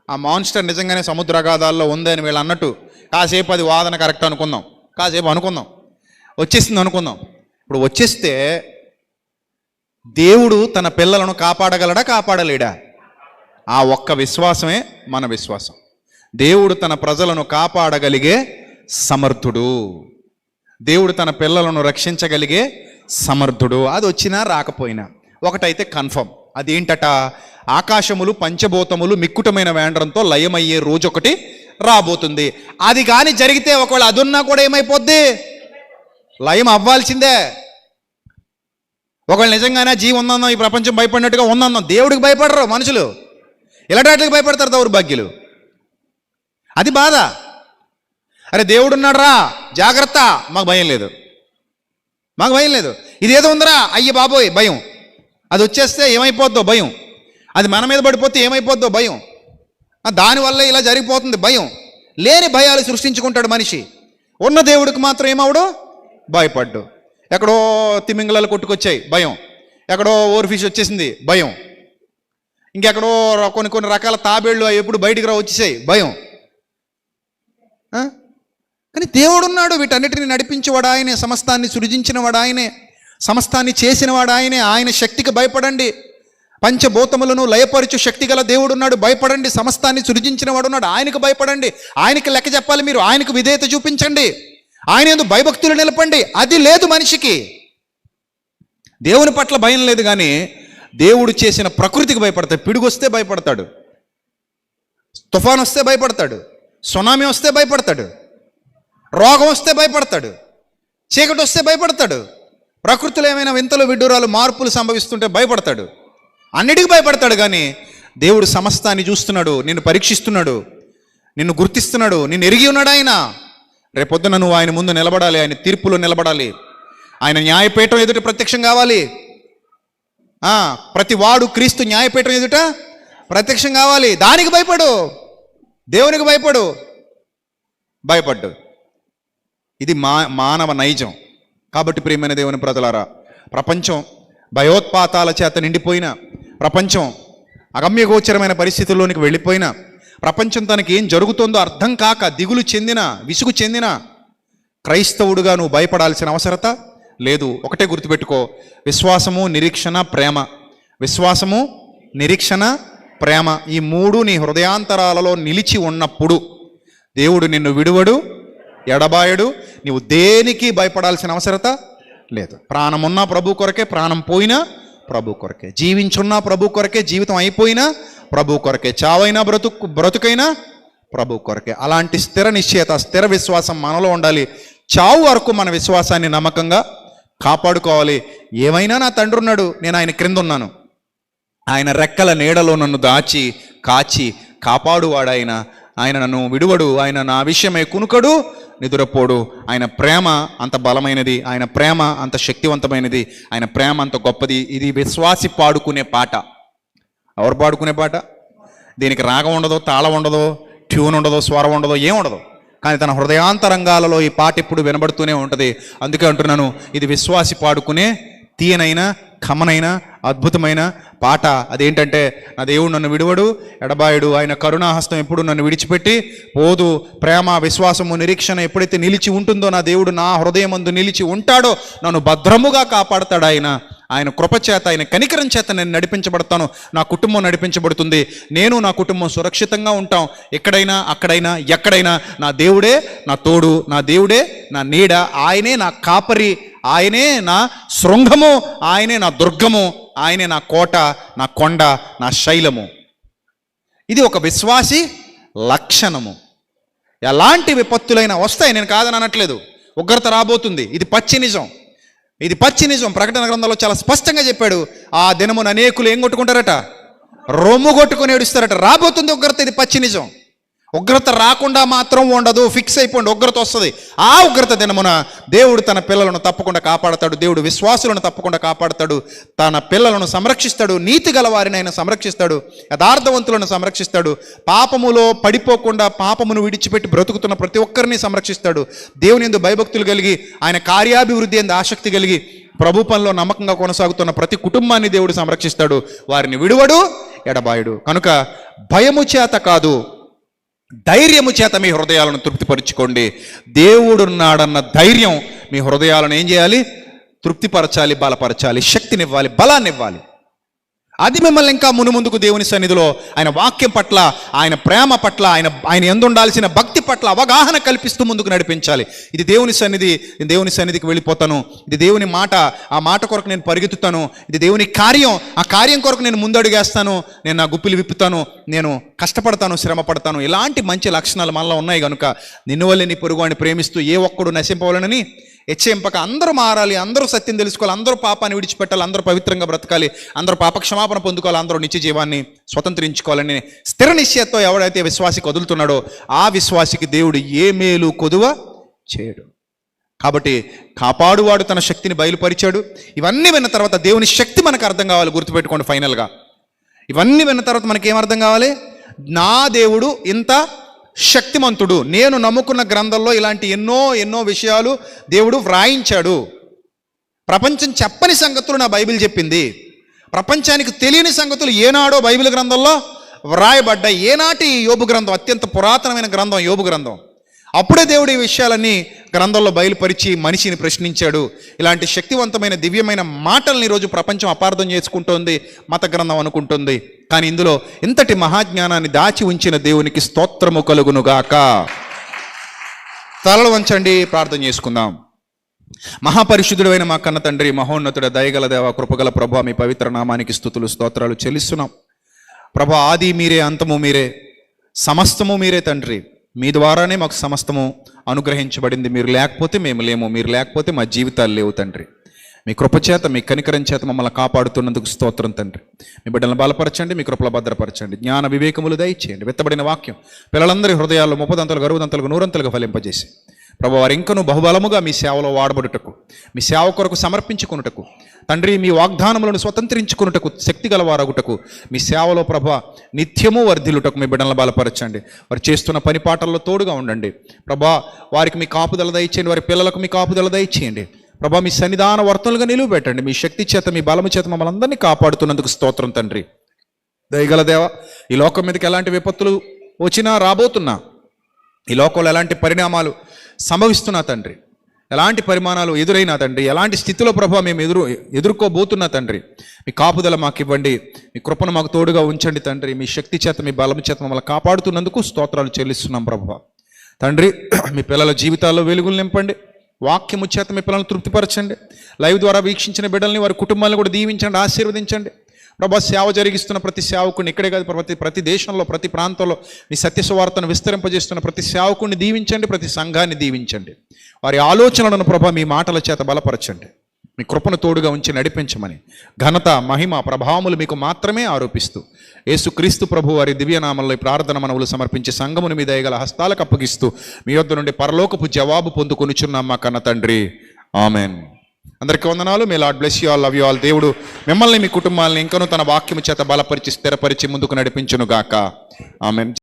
ఆ మాన్స్టర్ నిజంగానే సముద్రగాథాల్లో ఉందని వీళ్ళు అన్నట్టు కాసేపు అది వాదన కరెక్ట్ అనుకుందాం, కాసేపు అనుకుందాం, వచ్చేసింది అనుకుందాం. ఇప్పుడు వచ్చేస్తే దేవుడు తన పిల్లలను కాపాడగలడా, కాపాడలేడా? ఆ ఒక్క విశ్వాసమే మన విశ్వాసం. దేవుడు తన ప్రజలను కాపాడగలిగే సమర్థుడు, దేవుడు తన పిల్లలను రక్షించగలిగే సమర్థుడు. అది వచ్చినా రాకపోయినా ఒకటైతే కన్ఫర్మ్, అదేంటట? ఆకాశములు పంచభూతములు మిక్కుటమైన వేండ్రంతో లయమయ్యే రోజు ఒకటి రాబోతుంది. అది కానీ జరిగితే ఒకవేళ అదున్నా కూడా ఏమైపోద్ది? లయం అవ్వాల్సిందే. ఒకవేళ నిజంగానే జీవం ఉందన్నాం, ఈ ప్రపంచం భయపడినట్టుగా ఉందన్నాం, దేవుడికి భయపడరు మనుషులు, ఇలాంటికి భయపడతారు దౌర్భాగ్యులు. అది బాధ. అరే దేవుడున్నాడు రా, జాగ్రత్త, మాకు భయం లేదు, మాకు భయం లేదు. ఇదేదో ఉందరా, అయ్య బాబోయ్ భయం. అది వచ్చేస్తే ఏమైపోద్దో భయం, అది మన మీద పడిపోతే ఏమైపోద్దో భయం, దానివల్ల ఇలా జరిగిపోతుంది భయం. లేని భయాలు సృష్టించుకుంటాడు మనిషి. ఉన్న దేవుడికి మాత్రం ఏమవుడు? భయపడ్డు. ఎక్కడో తిమింగళాలు కొట్టుకొచ్చాయి భయం, ఎక్కడో ఓవర్ ఫిష్ వచ్చేసింది భయం, ఇంకెక్కడో కొన్ని రకాల తాబేళ్ళు ఎప్పుడు బయటికి రా వచ్చేసాయి భయం. కానీ దేవుడున్నాడు, వీటన్నిటిని నడిపించేవాడు ఆయనే, సమస్తాన్ని సృజించినవాడు ఆయనే, సమస్తాన్ని చేసినవాడు ఆయనే. ఆయన శక్తికి భయపడండి. పంచభూతములను లయపరచు శక్తి గల దేవుడున్నాడు, భయపడండి. సమస్తాన్ని సృజించిన వాడు ఉన్నాడు, ఆయనకు భయపడండి. ఆయనకి లెక్క చెప్పాలి మీరు, ఆయనకు విధేయత చూపించండి, ఆయన యందు భయభక్తులు నిలపండి. అది లేదు మనిషికి. దేవుని పట్ల భయం లేదు, కానీ దేవుడు చేసిన ప్రకృతికి భయపడతాడు. పిడుగు వస్తే భయపడతాడు, తుఫాన్ వస్తే భయపడతాడు, సునామీ వస్తే భయపడతాడు, రోగం వస్తే భయపడతాడు, చీకటి వస్తే భయపడతాడు, ప్రకృతిలో ఏమైనా వింతలు విడ్డూరాలు మార్పులు సంభవిస్తుంటే భయపడతాడు, అన్నిటికీ భయపడతాడు. కానీ దేవుడు సమస్తాన్ని చూస్తున్నాడు, నిన్ను పరీక్షిస్తున్నాడు, నిన్ను గుర్తిస్తున్నాడు, నిన్ను ఎరిగి ఉన్నాడు ఆయన. రేపొద్దున నువ్వు ఆయన ముందు నిలబడాలి, ఆయన తీర్పులో నిలబడాలి, ఆయన న్యాయపీఠం ఎదుట ప్రత్యక్షం కావాలి. ప్రతి వాడు క్రీస్తు న్యాయపీఠం ఎదుట ప్రత్యక్షం కావాలి. దానికి భయపడు, దేవునికి భయపడ్డు. ఇది మానవ నైజం. కాబట్టి ప్రియమైన దేవుని ప్రజలారా, ప్రపంచం భయోత్పాతాల చేత నిండిపోయిన, ప్రపంచం అగమ్యగోచరమైన పరిస్థితుల్లోనికి వెళ్ళిపోయిన, ప్రపంచం తనకి ఏం జరుగుతుందో అర్థం కాక దిగులు చెందిన, విసుగు చెందిన క్రైస్తవుడుగా నువ్వు భయపడాల్సిన అవసరత లేదు. ఒకటే గుర్తుపెట్టుకో, విశ్వాసము, నిరీక్షణ, ప్రేమ. విశ్వాసము, నిరీక్షణ, ప్రేమ, ఈ మూడు నీ హృదయాంతరాలలో నిలిచి ఉన్నప్పుడు దేవుడు నిన్ను విడువడు, ఎడబాయడు. నీవు దేనికి భయపడాల్సిన అవసరత లేదు. ప్రాణమున్నా ప్రభు కొరకే, ప్రాణం పోయినా ప్రభు కొరకే, జీవించున్నా ప్రభు కొరకే, జీవితం అయిపోయినా ప్రభు కొరకే, చావైనా బ్రతుకైనా ప్రభు కొరకే. అలాంటి స్థిర నిశ్చయత, స్థిర విశ్వాసం మనలో ఉండాలి. చావు వరకు మన విశ్వాసాన్ని నమ్మకంగా కాపాడుకోవాలి. ఏమైనా నా తండ్రి ఉన్నాడు, నేను ఆయన క్రింద ఉన్నాను, ఆయన రెక్కల నీడలో నన్ను దాచి కాచి కాపాడువాడు ఆయన. ఆయన నన్ను విడువడు, ఆయన నా విషయమై కునుకడు నిదురపోడు. ఆయన ప్రేమ అంత బలమైనది, ఆయన ప్రేమ అంత శక్తివంతమైనది, ఆయన ప్రేమ అంత గొప్పది. ఇది విశ్వాసి పాడుకునే పాట. ఎవరు పాడుకునే పాట? దీనికి రాగం ఉండదు, తాళం ఉండదు, ట్యూన్ ఉండదు, స్వరం ఉండదు, ఏముండదు. కానీ తన హృదయాంతరంగాలలో ఈ పాట ఎప్పుడు వినబడుతూనే ఉంటుంది. అందుకే అంటున్నాను, ఇది విశ్వాసి పాడుకునే తీయనైన, కమనైన, అద్భుతమైన పాట. అదేంటంటే, నా దేవుడు నన్ను విడువడు, ఎడబాయుడు, ఆయన కరుణాహస్తం ఎప్పుడు నన్ను విడిచిపెట్టి పోదు. ప్రేమ, విశ్వాసము, నిరీక్షణ ఎప్పుడైతే నిలిచి ఉంటుందో, నా దేవుడు నా హృదయమందు నిలిచి ఉంటాడో, నన్ను భద్రముగా కాపాడతాడు ఆయన. ఆయన కృపచేత, ఆయన కనికరం చేత నేను నడిపించబడతాను, నా కుటుంబం నడిపించబడుతుంది, నేను నా కుటుంబం సురక్షితంగా ఉంటాం. ఎక్కడైనా, అక్కడైనా, ఎక్కడైనా నా దేవుడే నా తోడు, నా దేవుడే నా నీడ, ఆయనే నా కాపరి, ఆయనే నా శృంగము, ఆయనే నా దుర్గము, ఆయనే నా కోట, నా కొండ, నా శైలము. ఇది ఒక విశ్వాసి లక్షణము. ఎలాంటి విపత్తులైనా వస్తాయి, నేను కాదని అనట్లేదు, ఉగ్రత రాబోతుంది, ఇది పచ్చి నిజం, ఇది పచ్చి నిజం. ప్రకటన గ్రంథంలో చాలా స్పష్టంగా చెప్పాడు. ఆ దినమున అనేకులు ఏం కొట్టుకుంటారట? రొమ్ము కొట్టుకుని ఏడుస్తారట. రాబోతుంది ఉగ్రత, ఇది పచ్చి నిజం. ఉగ్రత రాకుండా మాత్రం ఉండదు. ఫిక్స్ అయిపోండి, ఉగ్రత వస్తుంది. ఆ ఉగ్రత దినమున దేవుడు తన పిల్లలను తప్పకుండా కాపాడతాడు. దేవుడు విశ్వాసులను తప్పకుండా కాపాడతాడు. తన పిల్లలను సంరక్షిస్తాడు. నీతి గల వారిని ఆయన సంరక్షిస్తాడు. యథార్థవంతులను సంరక్షిస్తాడు. పాపములో పడిపోకుండా పాపమును విడిచిపెట్టి బ్రతుకుతున్న ప్రతి ఒక్కరిని సంరక్షిస్తాడు. దేవుని యందు భయభక్తులు కలిగి ఆయన కార్యాభివృద్ధి యందు ఆసక్తి కలిగి ప్రభు పనిలో నమ్మకంగా కొనసాగుతున్న ప్రతి కుటుంబాన్ని దేవుడు సంరక్షిస్తాడు. వారిని విడువడు, ఎడబాయుడు. కనుక భయము చేత కాదు, ధైర్యము చేత మీ హృదయాలను తృప్తిపరచుకోండి. దేవుడున్నాడన్న ధైర్యం మీ హృదయాలను ఏం చేయాలి? తృప్తిపరచాలి, బలపరచాలి, శక్తినివ్వాలి, బలాన్ని ఇవ్వాలి. అది మిమ్మల్ని ఇంకా మునుముందుకు దేవుని సన్నిధిలో ఆయన వాక్యం పట్ల, ఆయన ప్రేమ పట్ల, ఆయన యందు ఉండాల్సిన భక్తి పట్ల అవగాహన కల్పిస్తూ ముందుకు నడిపించాలి. ఇది దేవుని సన్నిధి, నేను దేవుని సన్నిధికి వెళ్ళిపోతాను. ఇది దేవుని మాట, ఆ మాట కొరకు నేను పరిగెత్తుతాను. ఇది దేవుని కార్యం, ఆ కార్యం కొరకు నేను ముందడుగేస్తాను. నేను నా గుప్పిలు విప్పుతాను, నేను కష్టపడతాను, శ్రమ పడతాను. ఇలాంటి మంచి లక్షణాలు మనలో ఉన్నాయి కనుక నిన్ను వల్లే నీ పొరుగువాడిని ప్రేమిస్తూ ఏ ఒక్కడు నశింపవాలనని హెచ్చింపక అందరూ మారాలి, అందరూ సత్యం తెలుసుకోవాలి, అందరూ పాపాన్ని విడిచిపెట్టాలి, అందరూ పవిత్రంగా బ్రతకాలి, అందరూ పాప క్షమాపణ పొందుకోవాలి, అందరూ నిత్య జీవాన్ని స్వతంత్రించుకోవాలని స్థిర నిశ్చయతో ఎవడైతే విశ్వాసికి వదులుతున్నాడో ఆ విశ్వాసికి దేవుడు ఏ మేలు కొదువ చేయడు. కాబట్టి కాపాడువాడు తన శక్తిని బయలుపరిచాడు. ఇవన్నీ విన్న తర్వాత దేవుని శక్తి మనకు అర్థం కావాలి. గుర్తుపెట్టుకోండి, ఫైనల్గా ఇవన్నీ విన్న తర్వాత మనకేం అర్థం కావాలి? నా దేవుడు ఇంత శక్తిమంతుడు. నేను నమ్ముకున్న గ్రంథంలో ఇలాంటి ఎన్నో విషయాలు దేవుడు వ్రాయించాడు. ప్రపంచం చెప్పని సంగతులు నా బైబిల్ చెప్పింది. ప్రపంచానికి తెలియని సంగతులు ఏనాడో బైబిల్ గ్రంథంలో వ్రాయబడ్డాయి. ఏనాటి యోబు గ్రంథం, అత్యంత పురాతనమైన గ్రంథం యోబు గ్రంథం. అప్పుడే దేవుడు ఈ విషయాలన్నీ గ్రంథంలో బయలుపరిచి మనిషిని ప్రశ్నించాడు. ఇలాంటి శక్తివంతమైన దివ్యమైన మాటల్ని ఈరోజు ప్రపంచం అపార్థం చేసుకుంటోంది, మత గ్రంథం అనుకుంటుంది. కానీ ఇందులో ఇంతటి మహాజ్ఞానాన్ని దాచి ఉంచిన దేవునికి స్తోత్రము కలుగునుగాక. తలలు వంచండి, ప్రార్థన చేసుకుందాం. మహాపరిశుద్ధుడైన మా కన్న తండ్రి, మహోన్నతుడ, దయగల దేవ, కృపగల ప్రభా, మీ పవిత్ర నామానికి స్తుతులు స్తోత్రాలు చెల్లిస్తున్నాం. ప్రభా, ఆది మీరే, అంతము మీరే, సమస్తము మీరే తండ్రి. మీ ద్వారానే మాకు సమస్తము అనుగ్రహించబడింది. మీరు లేకపోతే మేము లేము, మీరు లేకపోతే మా జీవితాలు లేవు తండ్రి. మీ కృపచేత, మీ కనికరం చేత మమ్మల్ని కాపాడుతున్నందుకు స్తోత్రం తండ్రి. మీ బిడ్డలను బలపరచండి, మీ కృపలో భద్రపరచండి, జ్ఞాన వివేకములు దయచేయండి. విత్తబడిన వాక్యం పిల్లలందరి హృదయాల్లో 30 60 100 ఫలింపజేసి ప్రభు వారు ఇంకనూ బహుబలముగా మీ సేవలో వాడబడుటకు, మీ సేవ కొరకు సమర్పించుకున్నటకు తండ్రి, మీ వాగ్దానములను స్వతంత్రించుకున్నటకు, శక్తి గలవారగుటకు, మీ సేవలో ప్రభ నిత్యము వర్ధిల్లుటకు మీ బిడ్డలను బలపరచండి. వారు చేస్తున్న పని పాటల్లో తోడుగా ఉండండి ప్రభా. వారికి మీ కాపుదల దయచేయండి, వారి పిల్లలకు మీ కాపుదల దయచేయండి ప్రభా. మీ సన్నిధాన వర్తనలుగా నిలువ పెట్టండి. మీ శక్తి చేత, మీ బలము చేత మమ్మల్ని అందరినీ కాపాడుతున్నందుకు స్తోత్రం తండ్రి. దయగల దేవ, ఈ లోకం మీదకి ఎలాంటి విపత్తులు వచ్చినా, రాబోతున్నా, ఈ లోకంలో ఎలాంటి పరిణామాలు సంభవిస్తున్నా తండ్రి, ఎలాంటి పరిమాణాలు ఎదురైనా తండ్రి, ఎలాంటి స్థితిలో ప్రభావ మేము ఎదుర్కోబోతున్నా తండ్రి, మీ కాపుదల మాకు ఇవ్వండి, మీ కృపను మాకు తోడుగా ఉంచండి తండ్రి. మీ శక్తి చేత, మీ బలం చేత మమ్మల్ని కాపాడుతున్నందుకు స్తోత్రాలు చెల్లిస్తున్నాం ప్రభావ. తండ్రి, మీ పిల్లల జీవితాల్లో వెలుగులు నింపండి. వాక్యము చేత మీ పిల్లలను తృప్తిపరచండి. లైవ్ ద్వారా వీక్షించిన బిడ్డల్ని, వారి కుటుంబాలను కూడా దీవించండి, ఆశీర్వదించండి ప్రభా. సేవ జరిగిస్తున్న ప్రతి సేవకుని, ఇక్కడే కాదు ప్రతి దేశంలో, ప్రతి ప్రాంతంలో మీ సత్య సువార్తను విస్తరింపజేస్తున్న ప్రతి సేవకుని దీవించండి, ప్రతి సంఘాన్ని దీవించండి. వారి ఆలోచనలను ప్రభా మీ మాటల చేత బలపరచండి. మీ కృపను తోడుగా ఉంచి నడిపించమని ఘనత, మహిమ, ప్రభావములు మీకు మాత్రమే ఆరోపిస్తూ యేసుక్రీస్తు ప్రభు వారి దివ్యనామంలో ఈ ప్రార్థన మనవులు సమర్పించి సంఘముని మీ దయగల హస్తాలకు అప్పగిస్తూ మీ యొద్ద నుండి పరలోకపు జవాబు పొందుకొనుచున్నాం మా కన్న తండ్రి. ఆమెన్. అందరికీ వందనాలు. May Lord bless you all, love you all. దేవుడు మిమ్మల్ని, మీ కుటుంబాలని ఇంకనూ తన వాక్యము చేత బలపరిచి, స్థిరపరిచి ముందుకు నడిపించును గాక. ఆమెన్.